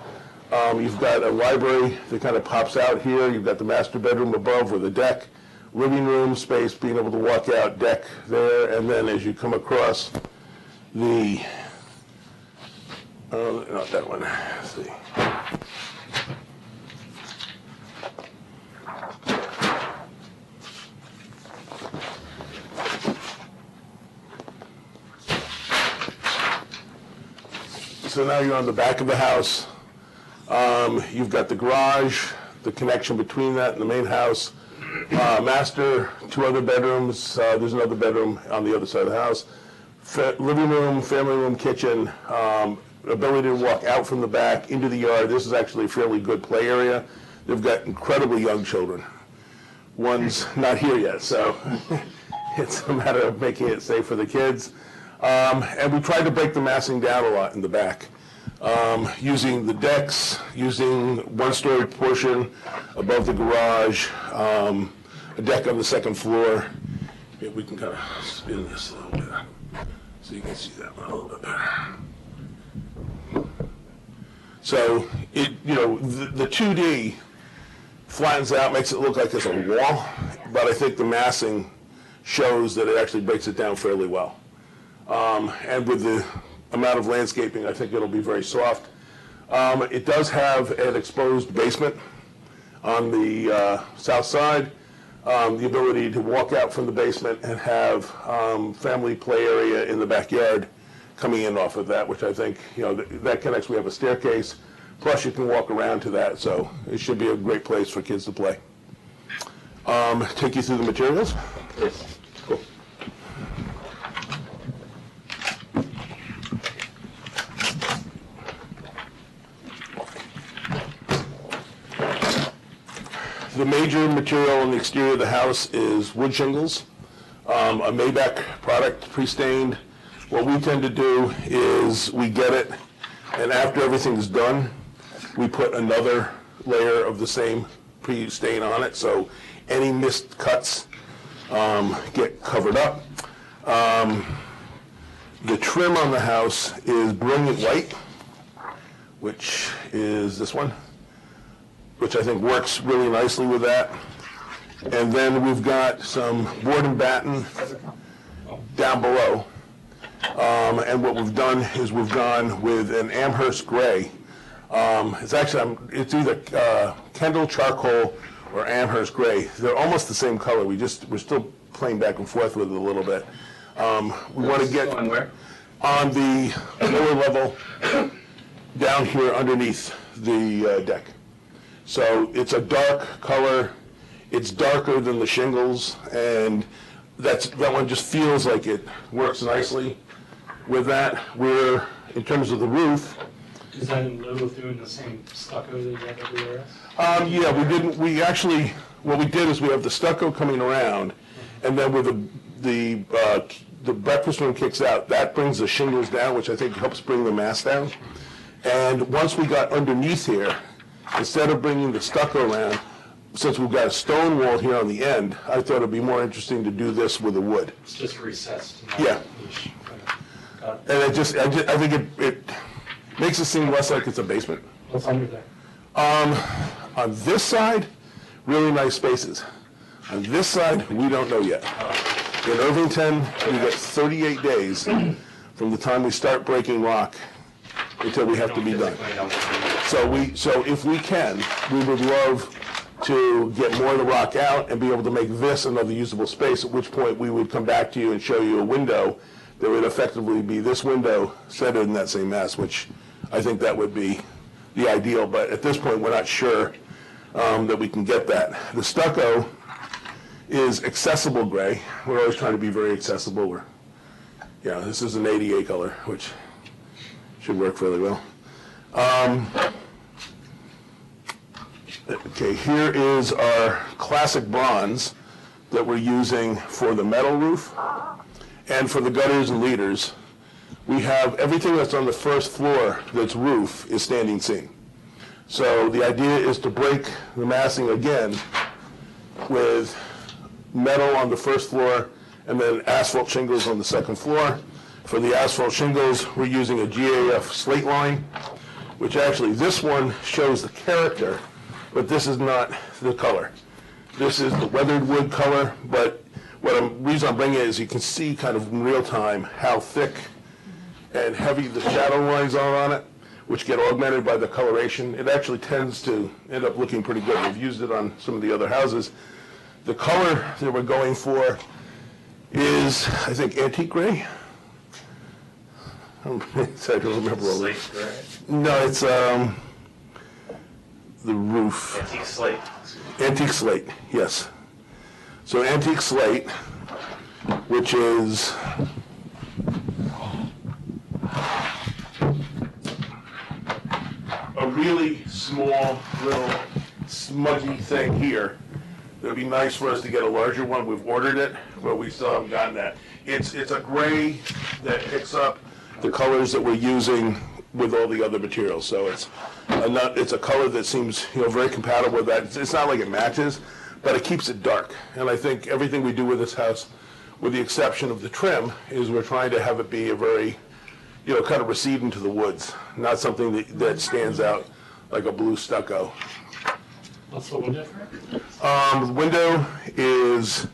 You've got a library that kind of pops out here. You've got the master bedroom above with a deck, living room space, being able to walk out, deck there, and then as you come across the, not that one, let's see. So now you're on the back of the house. You've got the garage, the connection between that and the main house. Master, 2 other bedrooms. There's another bedroom on the other side of the house. Living room, family room, kitchen. Ability to walk out from the back into the yard. This is actually a fairly good play area. They've got incredibly young children. One's not here yet, so it's a matter of making it safe for the kids. And we tried to break the massing down a lot in the back, using the decks, using 1-story portion above the garage, a deck on the 2nd floor. Maybe we can kind of spin this a little bit so you can see that one a little bit better. So the 2D flattens out, makes it look like it's a wall, but I think the massing shows that it actually breaks it down fairly well. And with the amount of landscaping, I think it'll be very soft. It does have an exposed basement on the south side, the ability to walk out from the basement and have family play area in the backyard coming in off of that, which I think, that connects. We have a staircase, plus you can walk around to that, so it should be a great place for kids to play. Take you through the materials? Yes. Cool. The major material on the exterior of the house is wood shingles, a Maybach product, pre-stained. What we tend to do is we get it, and after everything's done, we put another layer of the same pre-stain on it, so any missed cuts get covered up. The trim on the house is brilliant white, which is this one, which I think works really nicely with that. And then we've got some board and batten down below. And what we've done is we've gone with an Amherst gray. It's either Kendall charcoal or Amherst gray. They're almost the same color. We're still playing back and forth with it a little bit. We want to get On where? on the lower level down here underneath the deck. So it's a dark color. It's darker than the shingles, and that one just feels like it works nicely with that. In terms of the roof, Is that in lieu of doing the same stucco that you have everywhere else? yeah, what we did is we have the stucco coming around, and then with the breakfast room kicks out, that brings the shingles down, which I think helps bring the mass down. And once we got underneath here, instead of bringing the stucco around, since we've got a stone wall here on the end, I thought it'd be more interesting to do this with the wood. It's just recessed. Yeah. And I think it makes it seem less like it's a basement. What's under there? On this side, really nice spaces. On this side, we don't know yet. In Irvington, we get 38 days from the time we start breaking rock until we have to be done. So if we can, we would love to get more of the rock out and be able to make this another usable space, at which point we would come back to you and show you a window that would effectively be this window centered in that same mass, which I think that would be the ideal, but at this point, we're not sure that we can get that. The stucco is accessible gray. We're always trying to be very accessible. This is an ADA color, which should work fairly well. Okay, here is our classic bronze that we're using for the metal roof and for the gutters and leaders. We have everything that's on the first floor that's roof is standing seam. So the idea is to break the massing again with metal on the first floor and then asphalt shingles on the second floor. For the asphalt shingles, we're using a GAF slate line, which actually this one shows the character, but this is not the color. This is the weathered wood color, but the reason I'm bringing it is you can see kind of in real time how thick and heavy the shadow lines are on it, which get augmented by the coloration. It actually tends to end up looking pretty good. We've used it on some of the other houses. The color that we're going for is, I think, antique gray. I don't remember all Slate this. gray? No, it's the roof. Antique slate. Antique slate, yes. So antique slate, which is a really small, little, smudgy thing here. It would be nice for us to get a larger one. We've ordered it, but we still haven't gotten that. It's a gray that picks up the colors that we're using with all the other materials. So it's a color that seems very compatible with that. It's not like it matches, but it keeps it dark. And I think everything we do with this house, with the exception of the trim, is we're trying to have it be a very kind of recede into the woods, not something that stands out like a blue stucco. What's the window for it? The window is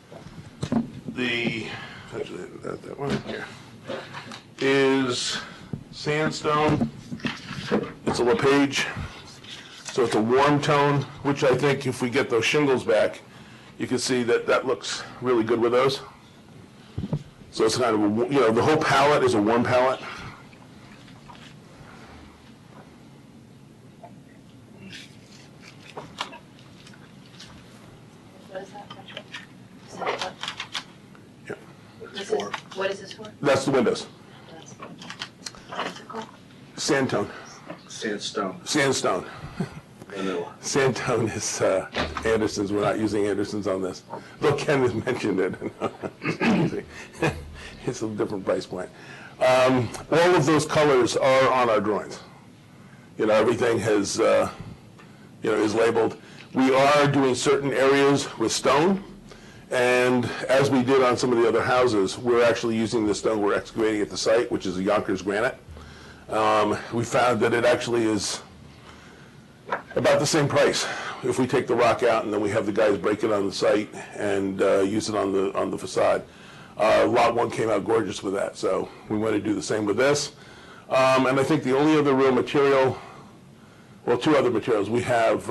actually, that one here, is sandstone. It's a LePage, so it's a warm tone, which I think if we get those shingles back, you can see that looks really good with those. So it's kind of, the whole palette is a warm palette. What is that? Which one? Is that what? Yeah. This is, what is this for? That's the windows. What's it called? Sandtone. Sandstone. Sandstone. Vanilla. Sandtone is Anderson's. We're not using Anderson's on this. Though Ken has mentioned it. It's a different price point. All of those colors are on our drawings. Everything has, is labeled. We are doing certain areas with stone, and as we did on some of the other houses, we're actually using the stone we're excavating at the site, which is a Yonkers granite. We found that it actually is about the same price if we take the rock out and then we have the guys break it on the site and use it on the facade. Lot 1 came out gorgeous with that, so we want to do the same with this. And I think the only other real material, well, 2 other materials, we have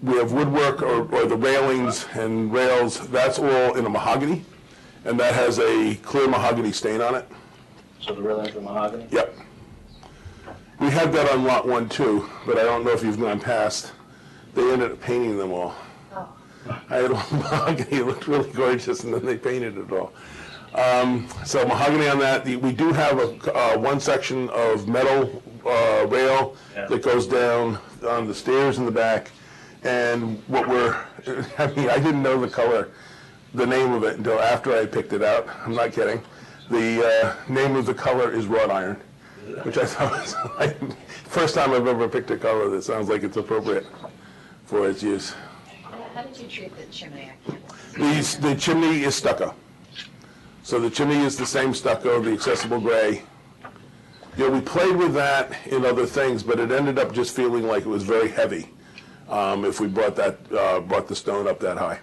woodwork or the railings and rails. That's all in a mahogany, and that has a clear mahogany stain on it. So the railings are mahogany? Yep. We had that on Lot 1 too, but I don't know if you've gone past. They ended up painting them all. Oh. I had all mahogany, it looked really gorgeous, and then they painted it all. So mahogany on that. We do have one section of metal rail that goes down on the stairs in the back, and I didn't know the name of it until after I picked it out. I'm not kidding. The name of the color is wrought iron, which I thought was like, first time I've ever picked a color that sounds like it's appropriate for its use. How did you treat the chimney? I can't. The chimney is stucco. So the chimney is the same stucco, the accessible gray. We played with that in other things, but it ended up just feeling like it was very heavy if we brought the stone up that high.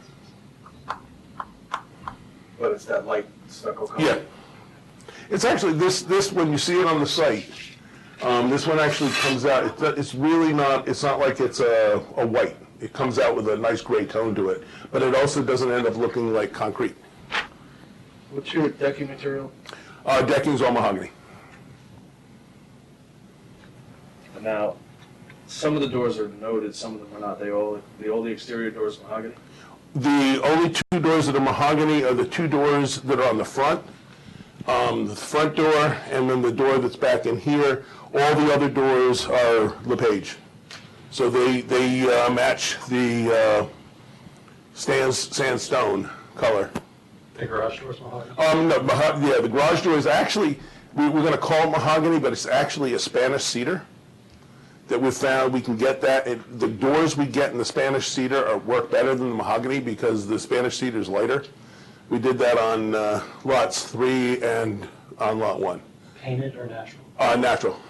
But it's that light stucco color? Yeah. It's actually, this when you see it on the site, this one actually comes out, it's really not, it's not like it's a white. It comes out with a nice gray tone to it, but it also doesn't end up looking like concrete. What's your decking material? Decking's all mahogany. Now, some of the doors are noted, some of them are not. The exterior doors mahogany? The only 2 doors that are mahogany are the 2 doors that are on the front. The front door and then the door that's back in here. All the other doors are LePage. So they match the sandstone color. The garage door's mahogany? No, the garage door is actually, we're going to call it mahogany, but it's actually a Spanish cedar that we found. We can get that. The doors we get in the Spanish cedar work better than the mahogany because the Spanish cedar is lighter. We did that on lots 3 and on lot 1. Painted or natural? Natural.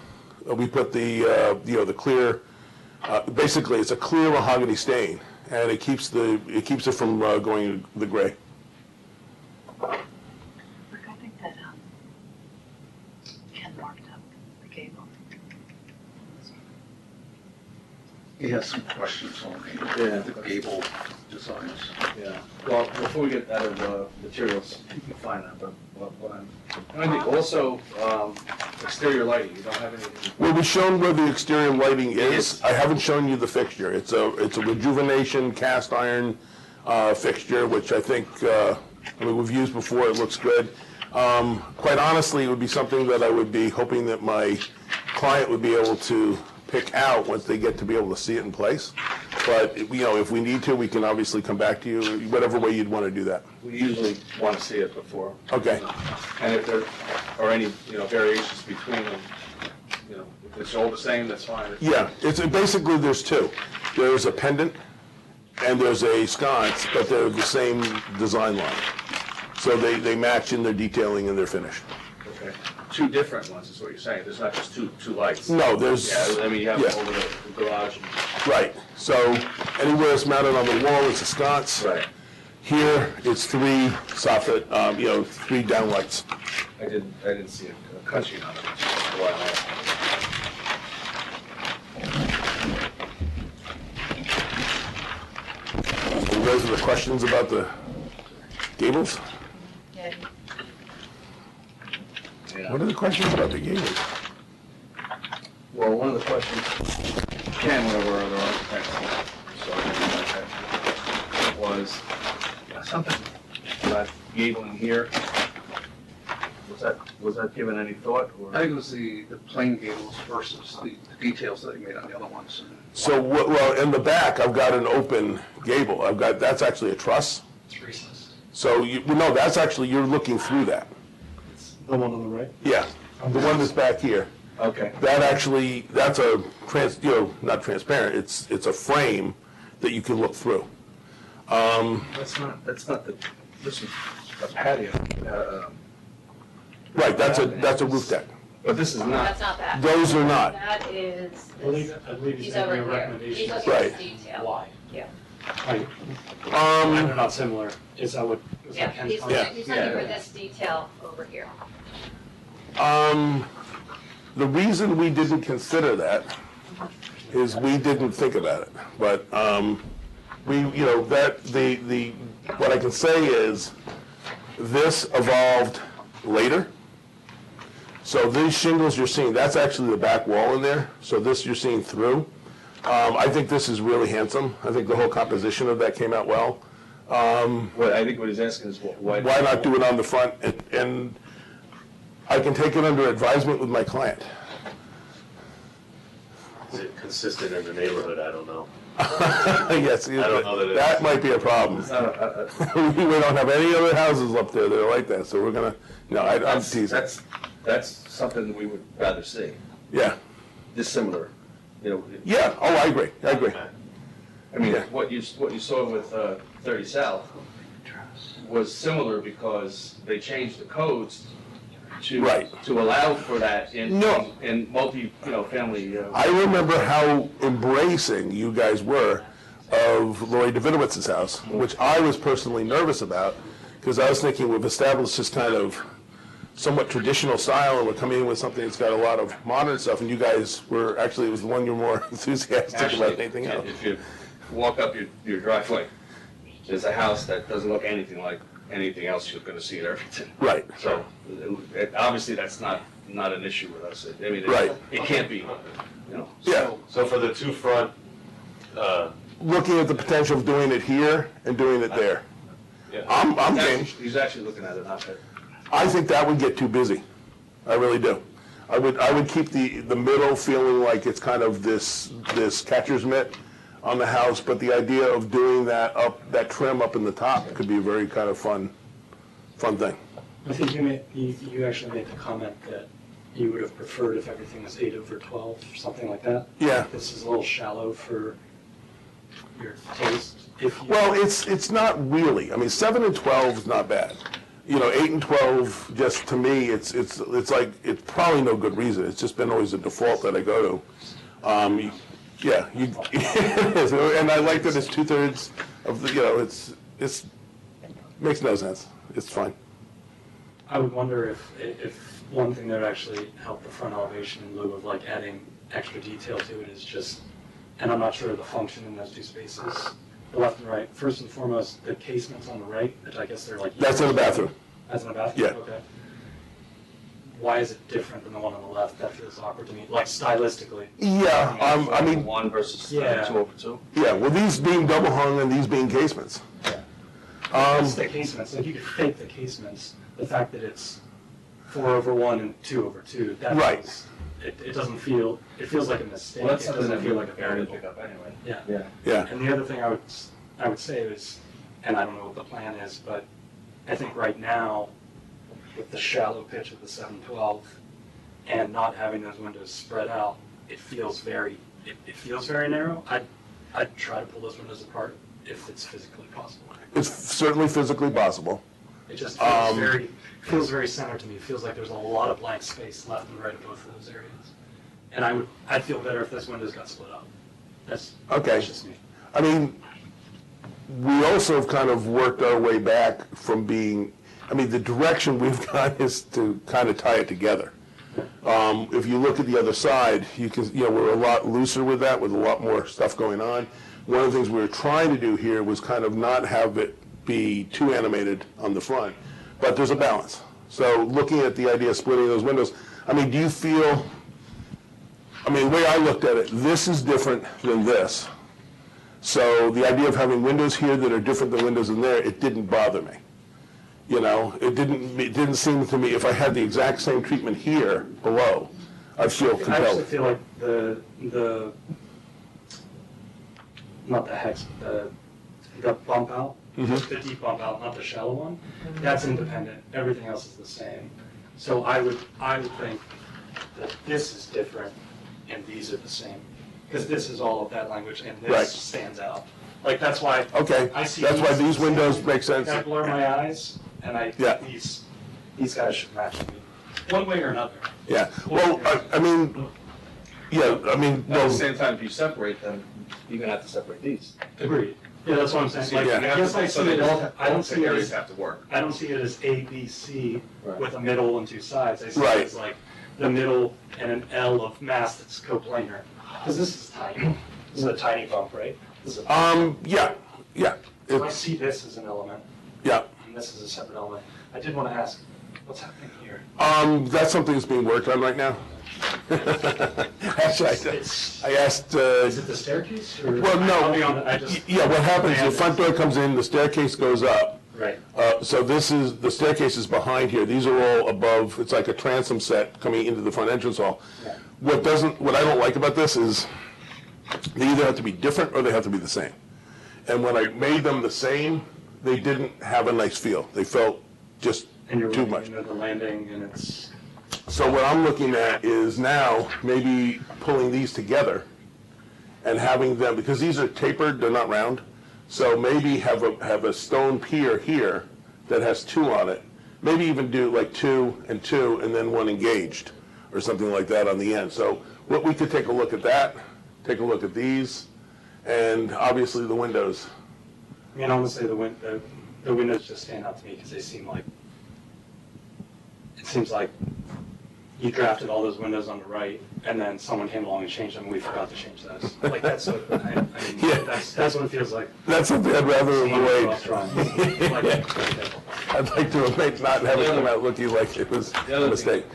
We put the clear. Basically, it's a clear mahogany stain, and it keeps it from going the gray. Look, I think that Ken marked up the gable. He has some questions on the gable designs. Yeah. Well, before we get out of materials, you can find that, but I think also exterior lighting, you don't have anything. Well, we've shown where the exterior lighting is. I haven't shown you the fixture. It's a rejuvenation cast iron fixture, which I think we've used before. It looks good. Quite honestly, it would be something that I would be hoping that my client would be able to pick out once they get to be able to see it in place. But if we need to, we can obviously come back to you, whatever way you'd want to do that. We usually want to see it before. Okay. And if there are any, variations between them, if it's all the same, that's fine. Yeah, it's basically there's 2. There's a pendant and there's a sconce, but they're the same design line. So they match in their detailing and their finish. Okay. Two different ones is what you're saying, there's not just two lights? No, there's, Yeah, I mean, you have yeah. over the garage. right. So anywhere it's mounted on the wall, it's a sconce. Right. Here, it's 3 soffit, 3 downlights. I didn't see a cut sheet on it. That's why I'm asking. And those are the questions about the gables? Yeah. Yeah. What are the questions about the gables? Well, one of the questions, Ken, one of our other architects, was something about gabling here. Was that given any thought, or? I think it was the plain gables versus the details that he made on the other ones. So, well, in the back, I've got an open gable. That's actually a truss. It's recessed. So, no, that's actually, you're looking through that. The one on the right? Yeah, the one that's back here. Okay. That actually, that's a not transparent, it's a frame that you can look through. That's not this is a patio. Right, that's a roof deck. But this is not. That's not that. Those are not. That is, I believe he's he's making over a here. recommendation. He's as looking to Right. at this detail. Why? Yeah, Like, they're not similar. Is that what, is yeah, that Ken's he's comment? looking, he's looking for this detail over here. The reason we didn't consider that is we didn't think about it. But, what I can say is, this evolved later. So these shingles you're seeing, that's actually the back wall in there. So this you're seeing through. I think this is really handsome. I think the whole composition of that came out well. What I think what he's asking is why. Why not do it on the front? And I can take it under advisement with my client. Is it consistent in the neighborhood? I don't know. Yes, I don't know that it that is. might be a problem. It's not a- We don't have any other houses up there that are like that, so we're gonna, no, I'm teasing. That's something that we would rather see, Yeah, dissimilar, yeah, oh, I agree. I mean, Yeah. what you saw with 30 South was similar because they changed the codes to Right. to allow for that in No. in family. I remember how embracing you guys were of Lori Davidowitz's house, which I was personally nervous about, because I was thinking we've established this kind of somewhat traditional style, and we're coming in with something that's got a lot of modern stuff, and you guys were, actually, it was the one you were more enthusiastic about anything else. If you walk up your driveway, there's a house that doesn't look anything like anything else you're going to see at Irvington. Right. So obviously that's not an issue with us. I mean, Right. it can't be. Yeah, So for the two front, looking at the potential of doing it here and doing it there. yeah. I'm game. He's actually looking at it, not that. I think that would get too busy. I really do. I would keep the middle feeling like it's kind of this catcher's mitt on the house, but the idea of doing that trim up in the top could be a very kind of fun thing. I think you actually made the comment that you would have preferred if everything was 8/12 or something like that. Yeah. This is a little shallow for your taste. Well, it's not really. I mean, 7 and 12 is not bad. 8 and 12, just to me, it's like, it's probably no good reason. It's just been always a default that I go to. Yeah, and I like that it's 2/3 of the, it's makes no sense. It's fine. I would wonder if one thing that would actually help the front elevation in lieu of like adding extra detail to it is just, and I'm not sure of the function in those two spaces, the left and right. First and foremost, the casements on the right, which I guess they're like. That's in the bathroom. That's in the bathroom? Yeah. Okay. Why is it different than the one on the left? That feels awkward to me, like stylistically. Yeah, I mean, One versus Yeah. 2/2. yeah, well, these being double hung and these being casements. It's the casements, like you could fake the casements, the fact that it's 4/1 and 2/2, that Right. feels, it doesn't feel, it feels like a mistake. Well, that's It something doesn't that feel we like a Aaron variable. pick up anyway. Yeah. Yeah. Yeah, And the other thing I would say is, and I don't know what the plan is, but I think right now, with the shallow pitch of the 7/12 and not having those windows spread out, it feels very narrow. I'd try to pull those windows apart if it's physically possible. it's certainly physically possible. It just feels feels very centered to me. It feels like there's a lot of blank space left and right of both of those areas. And I'd feel better if those windows got split up. That's just me. I mean, we also have kind of worked our way back from being, I mean, the direction we've gone is to kind of tie it together. If you look at the other side, you can, we're a lot looser with that, with a lot more stuff going on. One of the things we were trying to do here was kind of not have it be too animated on the front, but there's a balance. So looking at the idea of splitting those windows, I mean, do you feel, I mean, the way I looked at it, this is different than this. So the idea of having windows here that are different than windows in there, it didn't bother me. It didn't seem to me, if I had the exact same treatment here below, I'd feel compelled. I actually feel like the not the hex, the bump out, the deep bump out, not the shallow one, that's independent. Everything else is the same. So I would think that this is different and these are the same. Because this is all of that language and this stands out. Like, that's why I see that's why these windows make sense. I blur my eyes and these guys should match me one way or another. Yeah, well, I mean, At the same time, if you separate them, you're gonna have to separate these. Agreed. Yeah, that's what I'm saying. Like, Yeah. I guess I see it as, I don't see it areas as, have to work. I don't see it as A, B, C Right. with a middle and two sides. I see it as like the middle and an L of mass that's coplanar. Because this is tiny. This is a tiny bump, right? This is a yeah. So I see this as an element, Yeah. and this is a separate element. I did want to ask, what's happening here? That's something that's being worked on right now. Actually, I asked, Is it the staircase? Or well, I'll be no, on I just, yeah, what happens, the front door comes in, the staircase goes up. right. So the staircase is behind here. These are all above, it's like a transom set coming into the front entrance hall. Yeah. What I don't like about this is they either have to be different or they have to be the same. And when I made them the same, they didn't have a nice feel. They felt just And you're too looking much. at the landing, and it's, So what I'm looking at is now maybe pulling these together and having them, because these are tapered, they're not round. So maybe have a stone pier here that has two on it. Maybe even do like two and then one engaged or something like that on the end. So what we could take a look at that, take a look at these, and obviously the windows. I mean, honestly, the windows just stand out to me because they seem like, it seems like you drafted all those windows on the right, and then someone came along and changed them, and we forgot to change those. Like, that's what, I mean, Yeah. that's what it feels like. That's something I'd rather avoid. Like, I'd like to avoid not having it come out looking like it was a mistake.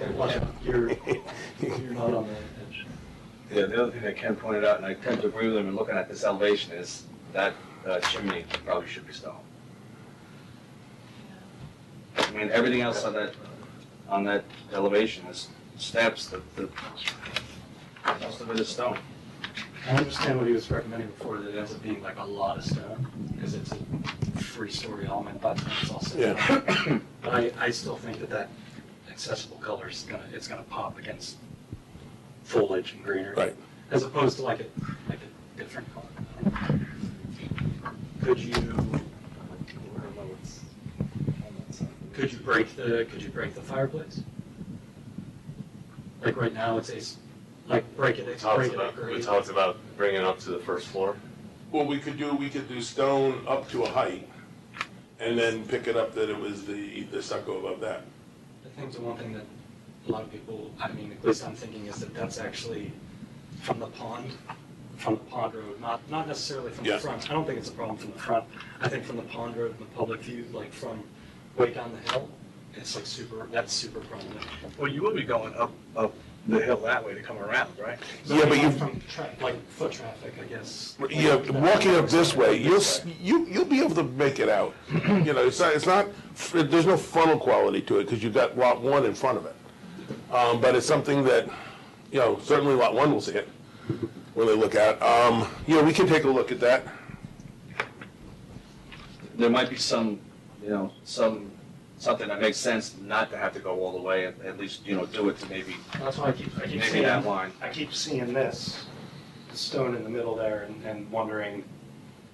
you're not on the edge. Yeah, the other thing that Ken pointed out, and I tend to agree with him in looking at this elevation, is that chimney probably should be stone. I mean, everything else on that elevation is steps, most of it is stone. I understand what he was recommending before, that it ends up being like a lot of stone, because it's a 3-story element, but it's also. Yeah. But I still think that accessible color is it's gonna pop against foliage and greenery. Right. As opposed to like a different color. Could you break the fireplace? Like right now, it's break it. We talked about bringing it up to the first floor. Well, we could do stone up to a height, and then pick it up that it was the stucco above that. I think the one thing that a lot of people, I mean, at least I'm thinking, is that that's actually from the pond road, not necessarily from the front. I don't think it's a problem from the front. I think from the pond road and the public view, like from way down the hill, it's like that's super prominent. Well, you will be going up the hill that way to come around, right? Yeah, but From like foot traffic, I guess. Yeah, walking up this way, you'll be able to make it out. You know, it's not there's no frontal quality to it because you've got lot 1 in front of it. But it's something that, certainly lot 1 will see it when they look at. We can take a look at that. There might be something that makes sense not to have to go all the way, at least, do it to maybe That's why I keep maybe seeing that line. I keep seeing this, the stone in the middle there, and wondering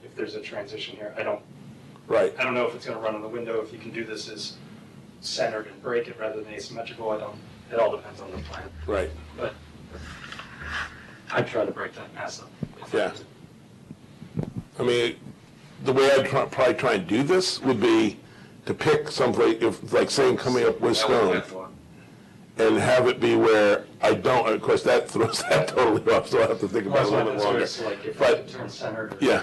if there's a transition here. I don't Right. know if it's going to run on the window. If you can do this as centered and break it rather than asymmetrical, it all depends on the plan. Right. But I'd try to break that mass up. Yeah. I mean, the way I'd probably try and do this would be to pick someplace, if, like saying coming up with stone, and have it be where I don't, of course, that throws that totally off, so I'll have to think about it a little bit longer. So like if But- it turns centered. Or Yeah.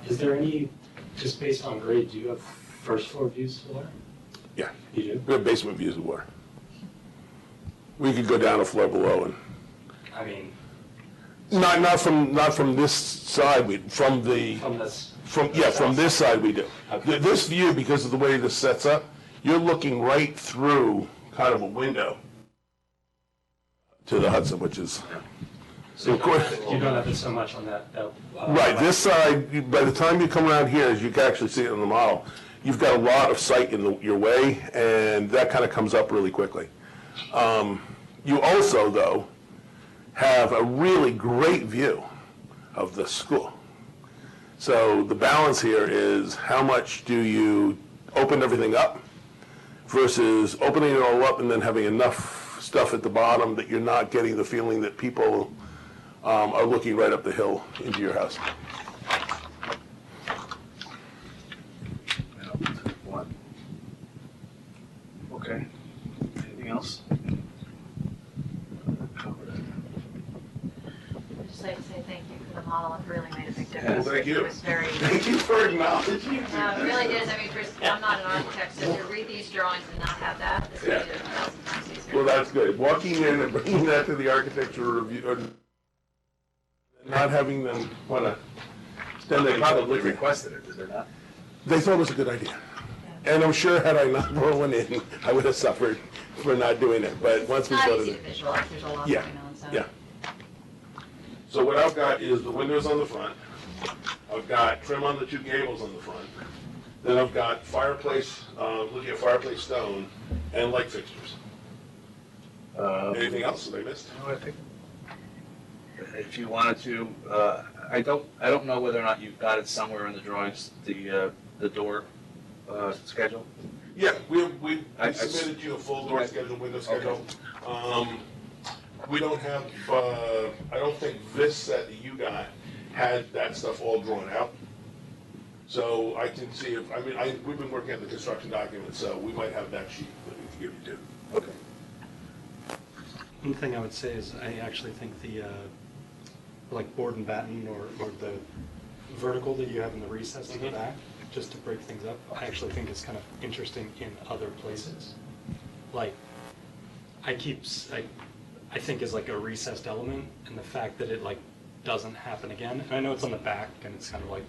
Is there any, just based on grade, do you have first floor views to the water? Yeah. You do? We have basement views of water. We could go down a floor below and, I mean, not from this side, from the, from this. from this side we do. This view, because of the way this sets up, you're looking right through kind of a window to the Hudson, which is, So of course. you don't have it so much on that. Right, this side, by the time you come around here, as you can actually see it in the model, you've got a lot of sight in your way, and that kind of comes up really quickly. You also, though, have a really great view of the school. So the balance here is how much do you open everything up versus opening it all up and then having enough stuff at the bottom that you're not getting the feeling that people are looking right up the hill into your house. Okay. Anything else? I'd just like to say thank you for the model, it really made a big difference. Thank you. It was very, Thank you for acknowledging. it really is, I mean, I'm not an architect, so to read these drawings and not have that, this made it 1,000 times easier. Well, that's good. Walking in and bringing that to the architecture review, or not having them want to stand there. They probably requested it, did they not? They thought it was a good idea. And I'm sure had I not brought one in, I would have suffered for not doing it. But once It's we not voted easy to it. visualize, there's a lot Yeah, going on, so. yeah. So what I've got is the windows on the front. I've got trim on the two gables on the front. Then I've got fireplace, looking at fireplace stone and light fixtures. Anything else that I missed? No, I think, if you wanted to, I don't know whether or not you've got it somewhere in the drawings, the door schedule. Yeah, we I- submitted you a full door schedule, window schedule. We don't have, I don't think this set that you got had that stuff all drawn out. So I can see if, we've been working on the construction documents, so we might have that sheet that we can give you too. Okay. One thing I would say is I actually think the, like board and batten or the vertical that you have in the recess in the back, just to break things up, I actually think it's kind of interesting in other places. Like, I think is like a recessed element, and the fact that it like doesn't happen again. And I know it's on the back, and it's kind of like,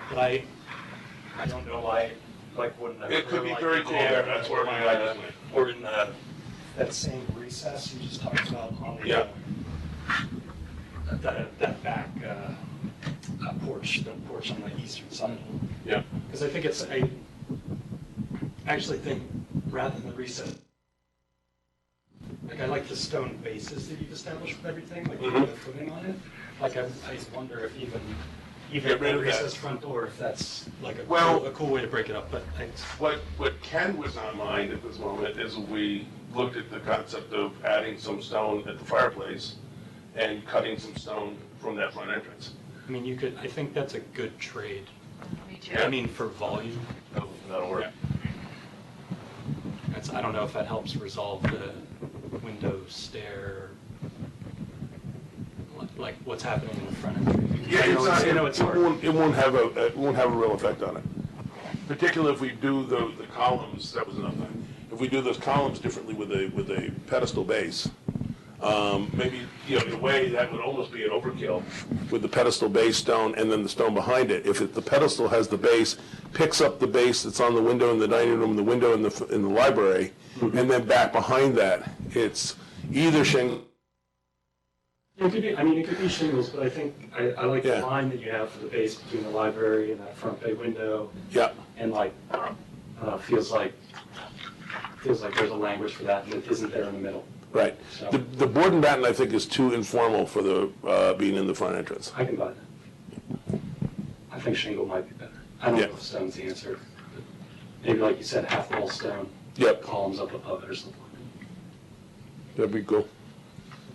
but I don't know why, like, wouldn't have. It could be like, very in cool there, that's where my eye just went. Or in that same recess you just talked about on the, Yeah. that back porch, the porch on the eastern side. Yeah. Because I think I actually think rather than the recess, like I like the stone bases that you've established with everything, like you put a footing on it. Like I wonder if even Get rid the of that. recessed front door, if that's like Well- a cool way to break it up, but What Ken would not mind at this moment is we looked at the concept of adding some stone at the fireplace and cutting some stone from that front entrance. I mean, I think that's a good trade. Me too. I mean, for volume. That'll work. I don't know if that helps resolve the window stair, like what's happening in the front entry. Yeah, I know it's hard. it won't have a real effect on it. Particularly if we do the columns, that was another thing. If we do those columns differently with a pedestal base, maybe, in a way, that would almost be an overkill with the pedestal base stone and then the stone behind it. If the pedestal has the base, picks up the base that's on the window in the dining room, the window in the library, and then back behind that, it's either shingle. It could be shingles, but I think, I like the Yeah. line that you have for the base between the library and that front bay window, Yeah, and like, feels like there's a language for that that isn't there in the middle. right. So- The board and batten, I think, is too informal for the being in the front entrance. I can buy that. I think shingle might be better. I don't know if stone's the answer. maybe like you said, half wall stone, Yep, columns up above it or something. that'd be cool.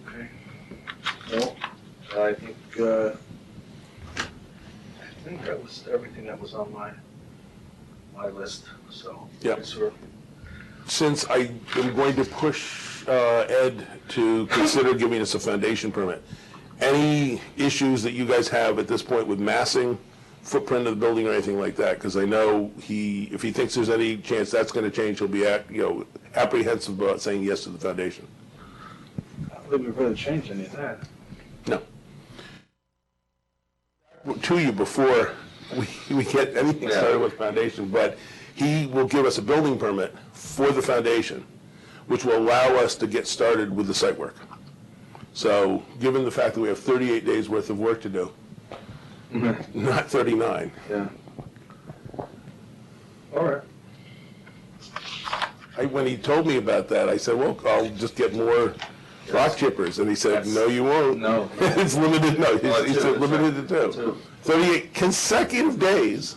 Okay. Well, I think that was everything that was on my list, so. Yeah. Yes, sir. Since I am going to push Ed to consider giving us a foundation permit, any issues that you guys have at this point with massing, footprint of the building or anything like that? Because I know if he thinks there's any chance that's going to change, he'll be apprehensive about saying yes to the foundation. I don't think we've really changed any of that. No. To you before we get anything started with foundation, but he will give us a building permit for the foundation, which will allow us to get started with the site work. So, given the fact that we have 38 days worth of work to do, not 39. Yeah. All right. When he told me about that, I said, well, I'll just get more rock chippers. And he said, Yes. no, you won't. No. It's limited, no, he said limited to two. Two. 38 consecutive days,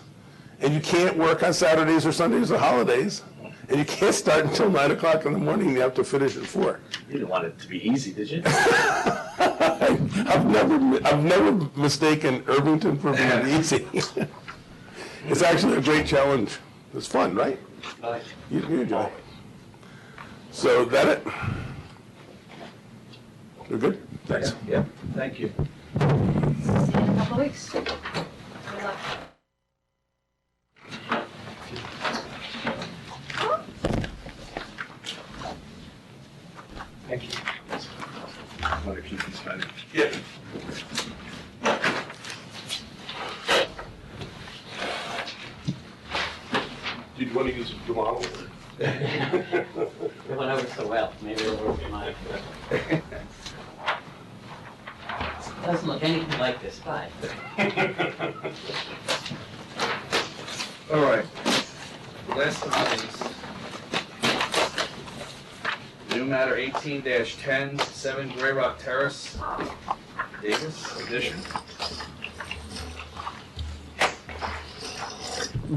and you can't work on Saturdays or Sundays or holidays, and you can't start until 9 o'clock in the morning, and you have to finish at 4. You didn't want it to be easy, did you? I've never mistaken Irvington for being easy. It's actually a great challenge. It's fun, right? You enjoy it. So, that it? We're good? Thanks. Yeah, thank you. See you in a couple weeks. Good luck. Thank you. I want to keep these findings. Yeah. Did you want to use the model? It went over so well, maybe it'll work in mine. Doesn't look anything like this, but. All right. Last of these. New matter 18-10, 7 Gray Rock Terrace, Davis Edition.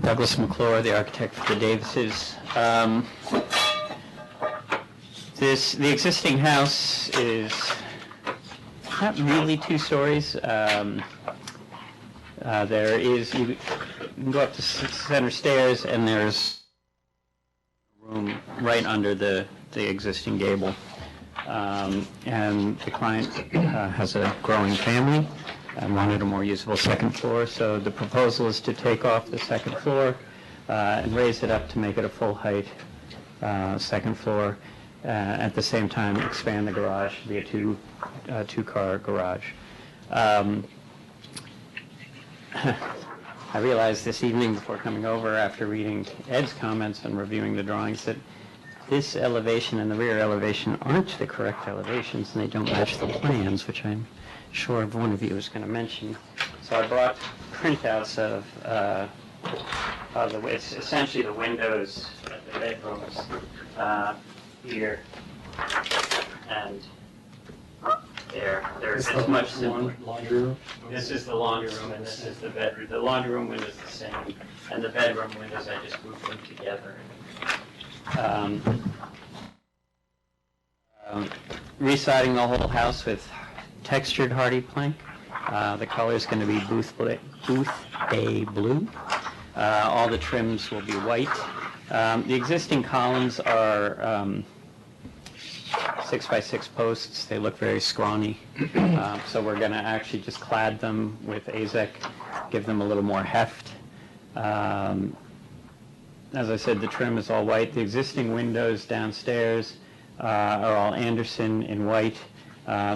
Douglas McClure, the architect for the Davises. The existing house is not really 2 stories. There is, you can go up the center stairs, and there's room right under the existing gable. And the client has a growing family and wanted a more usable second floor, so the proposal is to take off the second floor and raise it up to make it a full height second floor. At the same time, expand the garage to be a two-car garage. I realized this evening before coming over, after reading Ed's comments and reviewing the drawings, that this elevation and the rear elevation aren't the correct elevations, and they don't match the plans, which I'm sure one of you is going to mention. So I brought printouts of it's essentially the windows at the bedrooms here and there. There's as much simpler. Laundry room? This is the laundry room, and this is the bedroom. The laundry room window is the same, and the bedroom windows, I just grouped them together. Residing the whole house with textured hardy plank. The color is going to be Booth A blue. All the trims will be white. The existing columns are 6x6 posts. They look very scrawny. So we're going to actually just clad them with AZEK, give them a little more heft. As I said, the trim is all white. The existing windows downstairs are all Andersen in white.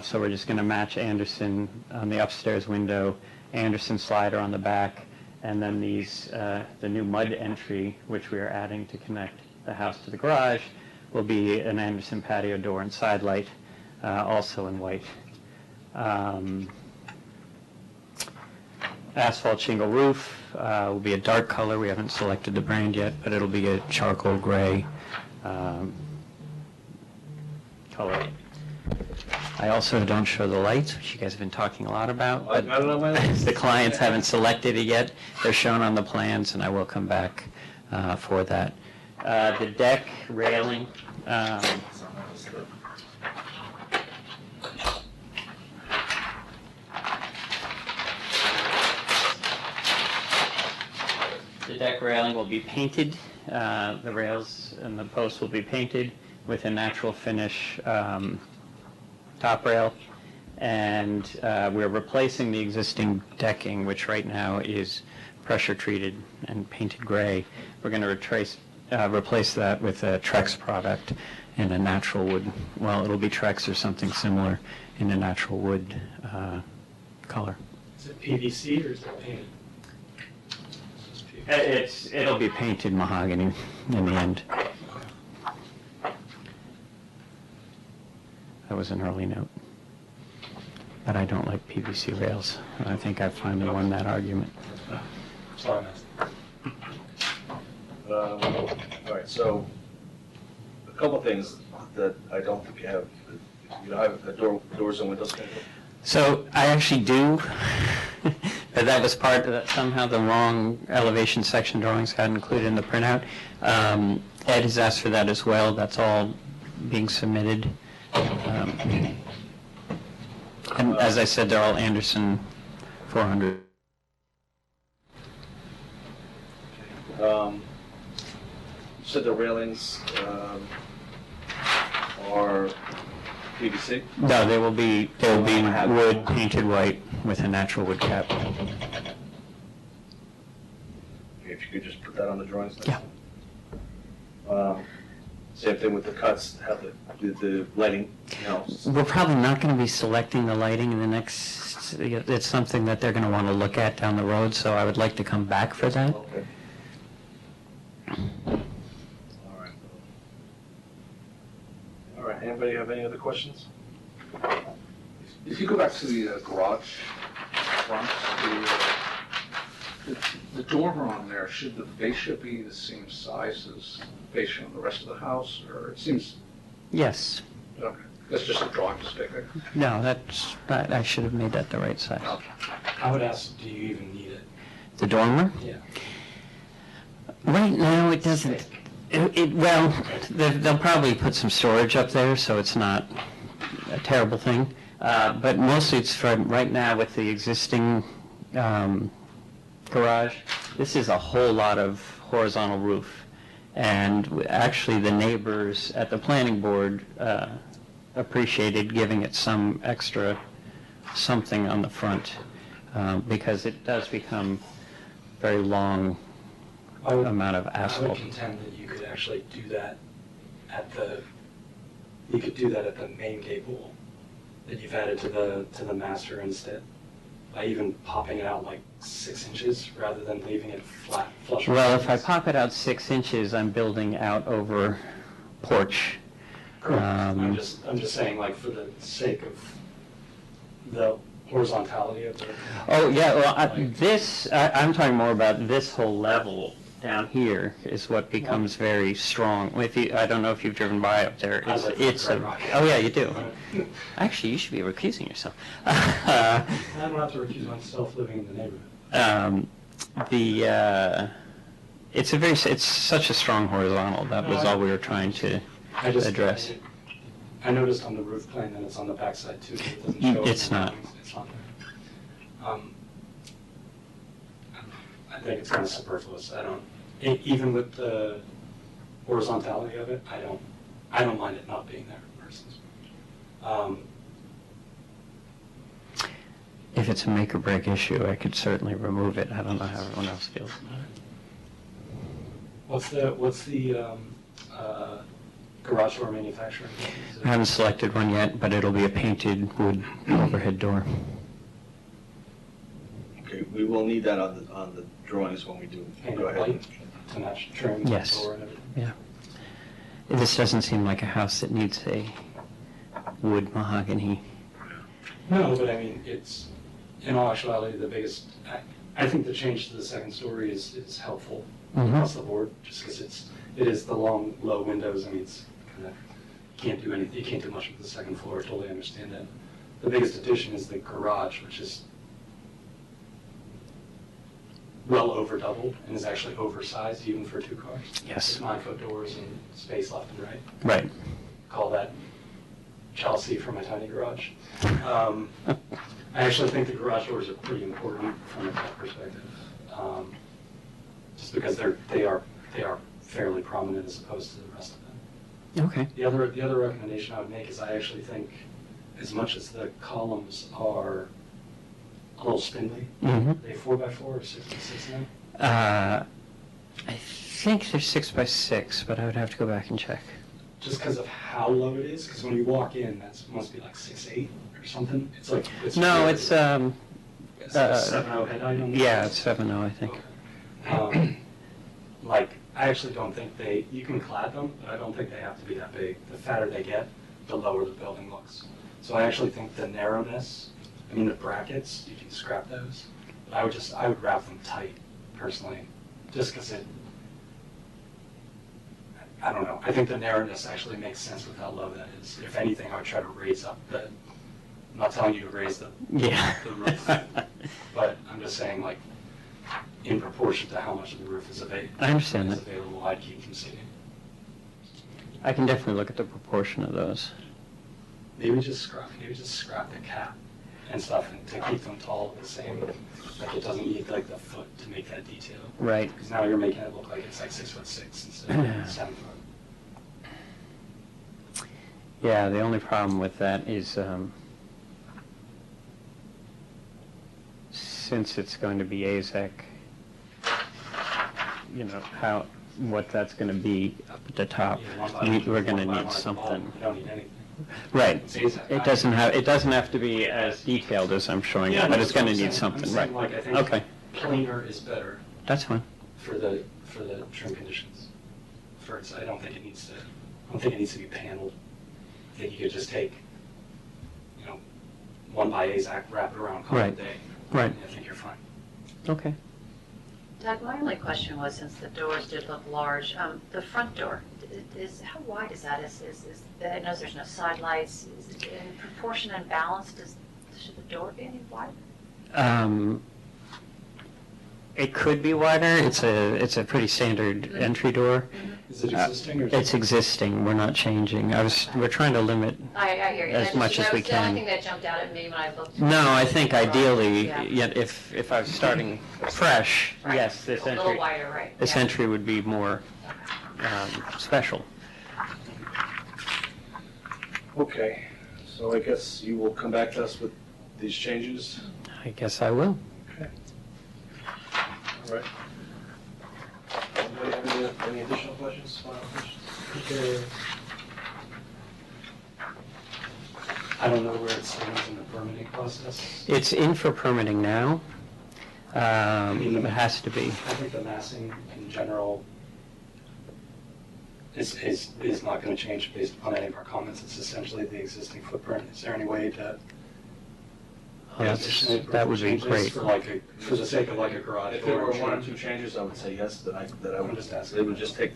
So we're just going to match Andersen on the upstairs window, Andersen slider on the back, and then these, the new mud entry, which we are adding to connect the house to the garage, will be an Andersen patio door and side light, also in white. Asphalt shingle roof will be a dark color. We haven't selected the brand yet, but it'll be a charcoal gray color. I also don't show the lights, which you guys have been talking a lot about, but I don't know my lights. the clients haven't selected it yet. They're shown on the plans, and I will come back for that. The deck railing, the deck railing will be painted. The rails and the posts will be painted with a natural finish top rail. And we're replacing the existing decking, which right now is pressure treated and painted gray. We're going to replace that with a Trex product in a natural wood. Well, it'll be Trex or something similar in a natural wood color. Is it PVC or is it painted? It'll be painted mahogany in the end. That was an early note. But I don't like PVC rails. I think I finally won that argument. Sorry, All right, so a couple of things that I don't think you have. You have doors and windows. So I actually do, but that was part of somehow the wrong elevation section drawings got included in the printout. Ed has asked for that as well. That's all being submitted. And as I said, they're all Anderson 400. You said the railings are PVC? No, they will be wood painted white with a natural wood cap. If you could just put that on the drawings. Yeah. Same thing with the cuts, have the lighting, you know. We're probably not going to be selecting the lighting in the next, it's something that they're going to want to look at down the road, so I would like to come back for that. Okay. All right, anybody have any other questions? If you go back to the garage front, the dormer on there, should the fascia be the same size as the fascia on the rest of the house, or it seems, Yes. okay, that's just a drawing mistake there. No, I should have made that the right size. I would ask, do you even need it? The dormer? Yeah. Right now, it doesn't. Well, they'll probably put some storage up there, so it's not a terrible thing. But mostly it's from right now with the existing garage. This is a whole lot of horizontal roof. And actually, the neighbors at the planning board appreciated giving it some extra something on the front because it does become very long amount of I would asphalt. contend that you could actually do that at the main gable that you've added to the master instead, by even popping it out like 6 inches rather than leaving it flat, flush. with Well, the if I face. pop it out 6 inches, I'm building out over porch. Correct. I'm just saying, like, for the sake of the horizontality of the. Oh, yeah, well, I'm talking more about this whole level down here is what becomes very strong. I don't know if you've driven by up there. I live It's in Red Rock. oh yeah, you do. Actually, you should be recusing yourself. I don't have to recuse myself living in the neighborhood. It's such a strong horizontal. That was all we were trying to address. I noticed on the roof plan that it's on the backside too. So it doesn't show It's up in the not. drawings. It's not there. I think it's kind of superfluous. Even with the horizontality of it, I don't mind it not being there, personally. If it's a make or break issue, I could certainly remove it. I don't know how everyone else feels about it. What's the garage door manufacturer? I haven't selected one yet, but it'll be a painted wood overhead door. Okay, we will need that on the drawings when we do. Painted Go ahead. white to match trim, Yes. door and everything? Yeah. This doesn't seem like a house that needs a wood mahogany. No, but I mean, it's, in all actuality, the biggest, I think the change to the second story is helpful across the board, just because it is the long, low windows. I mean, it's kind of, can't do anything, you can't do much with the second floor, I totally understand that. The biggest addition is the garage, which is well over doubled and is actually oversized even for 2 cars. Yes. There's 9-foot doors and space left and right. Right. Call that Chelsea for my tiny garage. I actually think the garage doors are pretty important from a tech perspective, just because they are fairly prominent as opposed to the rest of them. Okay. The other recommendation I would make is I actually think, as much as the columns are a little spindly, Mm-hmm. they 4x4 or 6x6 now? I think they're 6x6, but I would have to go back and check. Just because of how low it is, because when you walk in, that must be like 6'8" or something. It's like No, really- it's, It's like a 7.0 head height on the yeah, it's 7.0, I think. Like, I actually don't think you can clad them, but I don't think they have to be that big. The fatter they get, the lower the building looks. So I actually think the narrowness, the brackets, you can scrap those. But I would wrap them tight, personally, just because I don't know. I think the narrowness actually makes sense with how low that is. If anything, I would try to raise up I'm not telling you to raise the roof, but I'm just saying, like, in proportion to how much of the roof is I understand that. available, I'd keep them sitting. I can definitely look at the proportion of those. Maybe just scrap the cap and stuff, and to keep them tall the same. Like, it doesn't need like the foot to make that detail. Right. Because now you're making it look like it's like 6'6" instead of 7 foot. Yeah, the only problem with that is, since it's going to be AZEC, what that's going to be up at the top, we're going to need something. You don't need anything. Right. It's AZEC. It doesn't have to be as detailed as I'm showing Yeah, it, but no, it's going to that's what need I'm something, saying. right? Like, I think Okay, plainer is better that's fine. for the trim conditions. I don't think it needs to be paneled. I think you could just take, 1 by AZEC, wrap it around, call it a Right. day. Right. I think you're fine. Okay. Doug, my only question was, since the doors did look large, the front door, how wide is that? I know there's no side lights. Is it in proportion and balance? Should the door be any wider? It could be wider. It's a pretty standard entry door. Is it existing or? It's existing. We're not changing. We're trying to limit. I hear you. As much as we That was the only can. thing that jumped out at me when I looked. No, I think ideally, Yeah. yet if I was starting fresh, Right. yes, this A little entry, wider, right. this yeah. entry would be more special. Okay, so I guess you will come back to us with these changes? I guess I will. Okay. All right. Anybody have any additional questions, final questions? I don't know where it stands in the permitting process. It's in for permitting now. It has to be. I think the massing in general is not going to change based upon any of our comments. It's essentially the existing footprint. Is there any way to Yes, that would be changes great. for the sake of like a garage If there door? were 1 or 2 changes, I would say yes, that I would I'm just asking. It would just take,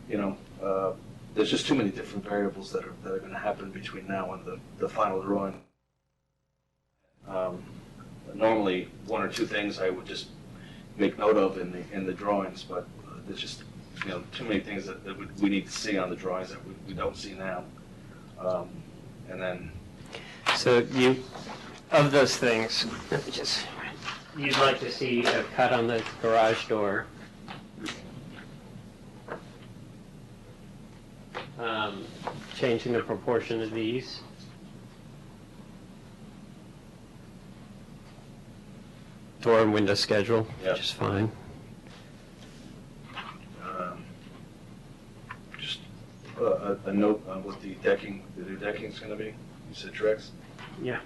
there's just too many different variables that are going to happen between now and the final drawing. Normally, 1 or 2 things I would just make note of in the drawings, but there's just, too many things that we need to see on the drawings that we don't see now. And then, So of those things, you'd like to see a cut on the garage door. Changing the proportion of these. Door and window schedule, Yep. which is fine. just a note on what the new decking's going to be. You said Trex? Yeah.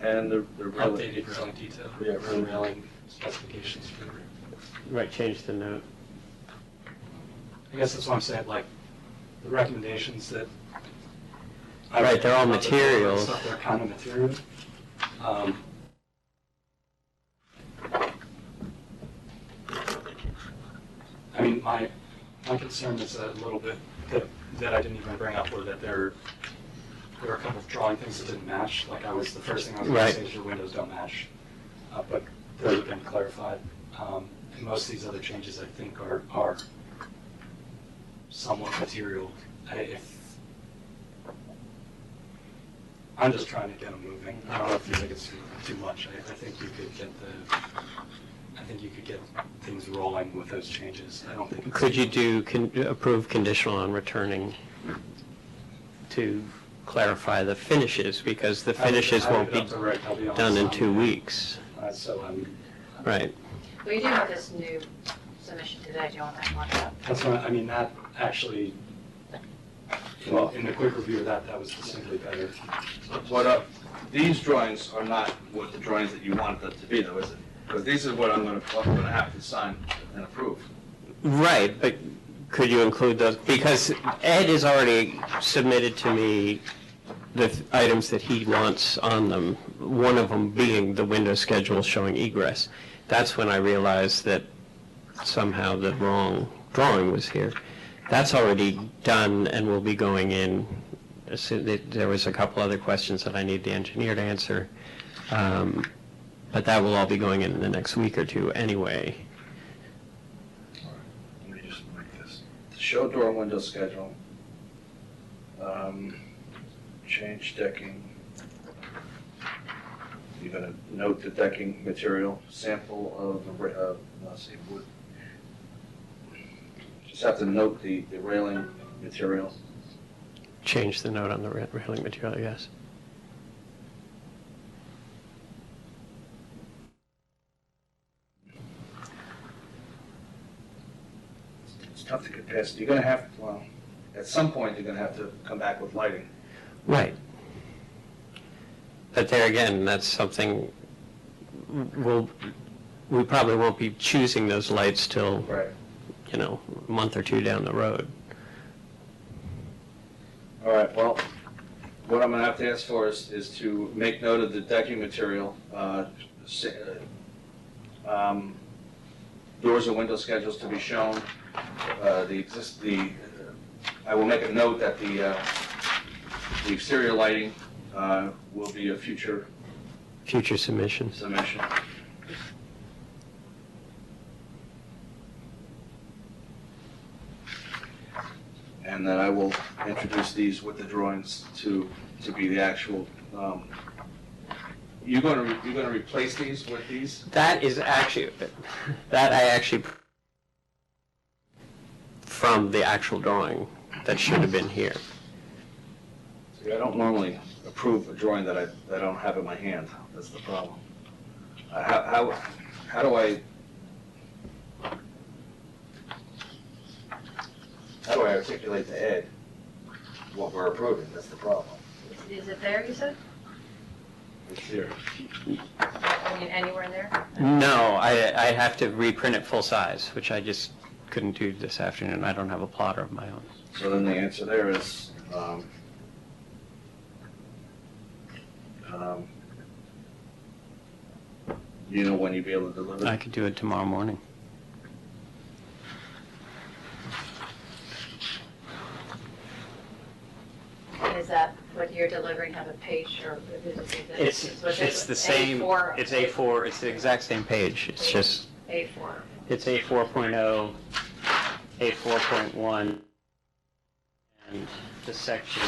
And the railing. Updated railing detail. Yeah, railing. Railing specifications for the. Right, change the note. I guess that's what I'm saying, like, the recommendations that. Right, they're all about the door and materials. stuff, they're kind of material. I mean, my concern is a little bit that I didn't even bring up, were that they're there were a couple of drawing things that didn't match, like the first thing I was going Right. to say is your windows don't match. But those have been clarified. And most of these other changes, I think, are somewhat material. I'm just trying to get them moving. I don't know if you think it's too much. I think you could get things rolling with those changes. I don't think. It's Could you approve conditional on returning to clarify the finishes, because the finishes won't be done in 2 weeks. So Right. Well, you do have this new submission today, do you want that one up? that's what, I mean, that actually, in the quick review of that was distinctly better. What, these drawings are not what the drawings that you wanted them to be, though, is it? Because these are what I'm gonna have to sign and approve. Right, but could you include those? Because Ed has already submitted to me the items that he wants on them, one of them being the window schedule showing egress. That's when I realized that somehow the wrong drawing was here. That's already done and will be going in. There was a couple other questions that I need the engineer to answer, but that will all be going in the next week or two anyway. Let me just make this. Show door window schedule. Change decking. You're gonna note the decking material, sample of, let's see, wood. Just have to note the railing material. Change the note on the railing material, yes. It's tough to get past. You're gonna have, well, at some point, you're gonna have to come back with lighting. Right. But there again, that's something, we probably won't be choosing those lights till, Right. a month or two down the road. All right, well, what I'm gonna have to ask for is to make note of the decking material, doors and window schedules to be shown, I will make a note that the exterior lighting will be a future Future submissions. submission. And then I will introduce these with the drawings to be the actual, you're gonna replace these with these? That I actually, from the actual drawing that should have been here. See, I don't normally approve a drawing that I don't have in my hand, that's the problem. How do I articulate to Ed what we're approving, that's the problem. Is it there, you said? It's here. I mean, anywhere in there? No, I have to reprint it full size, which I just couldn't do this afternoon. I don't have a plotter of my own. So then the answer there is, you know when you'll be able to deliver? I could do it tomorrow morning. And is that what you're delivering, have a page, or is it? It's the same, A4? it's A4, it's the exact same page. It's just, A4. it's A4.0, A4.1, and the section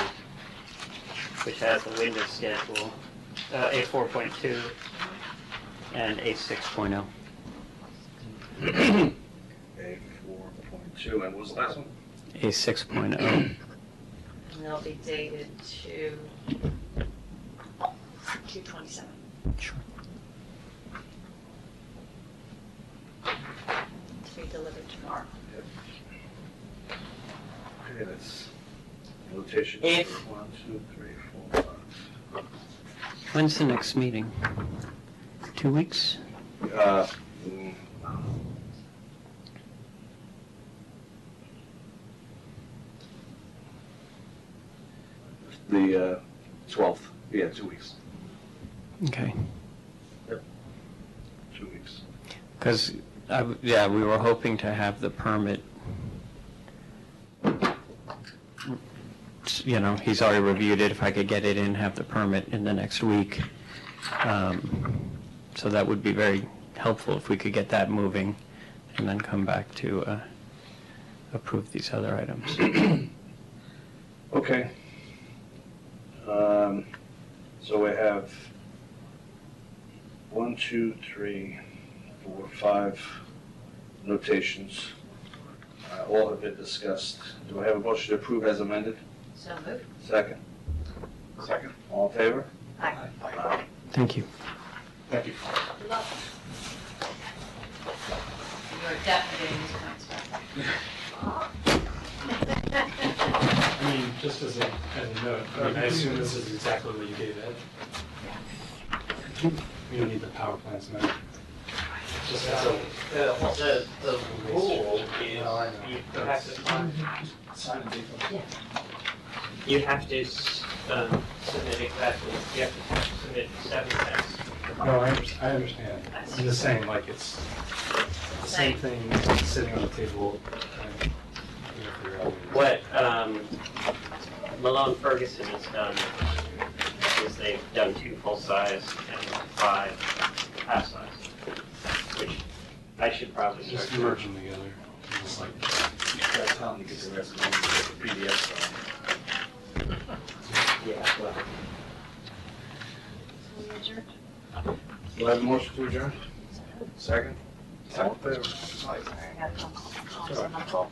which has the window schedule, A4.2, and A6.0. A4.2, and what was the last one? A6.0. And they'll be dated to 2/27. Sure. To be delivered tomorrow. Okay, that's notation. If- 1, 2, 3, 4, 5. When's the next meeting? 2 weeks? Mm, The 12th, yeah, 2 weeks. Okay. 2 weeks. Because, yeah, we were hoping to have the permit you know, he's already reviewed it, if I could get it in, have the permit in the next week. So that would be very helpful if we could get that moving and then come back to approve these other items. Okay. So we have 1, 2, 3, 4, 5 notations. All have been discussed. Do I have a motion to approve as amended? So moved. Second. Second. All in favor? Aye. Thank you. Thank you. Good luck. You're definitely getting these points back. I mean, just as a note, I mean, I assume this is exactly what you gave Ed? We don't need the power plants now. Just as a. The rule is you have to Sign a date. you have to submit exactly, you have to submit 7 cents. No, I understand. I'm just saying, like, it's the same thing sitting on the table. And, you know, figure out What Malone Ferguson has done is they've done 2 full-size and 5 half-size, which I should probably start. just merge them together. It's like, That's how you get the rest of the PDF file. Yeah, well. Do I have a motion to adjourn? Second? Sorry, I got a phone call.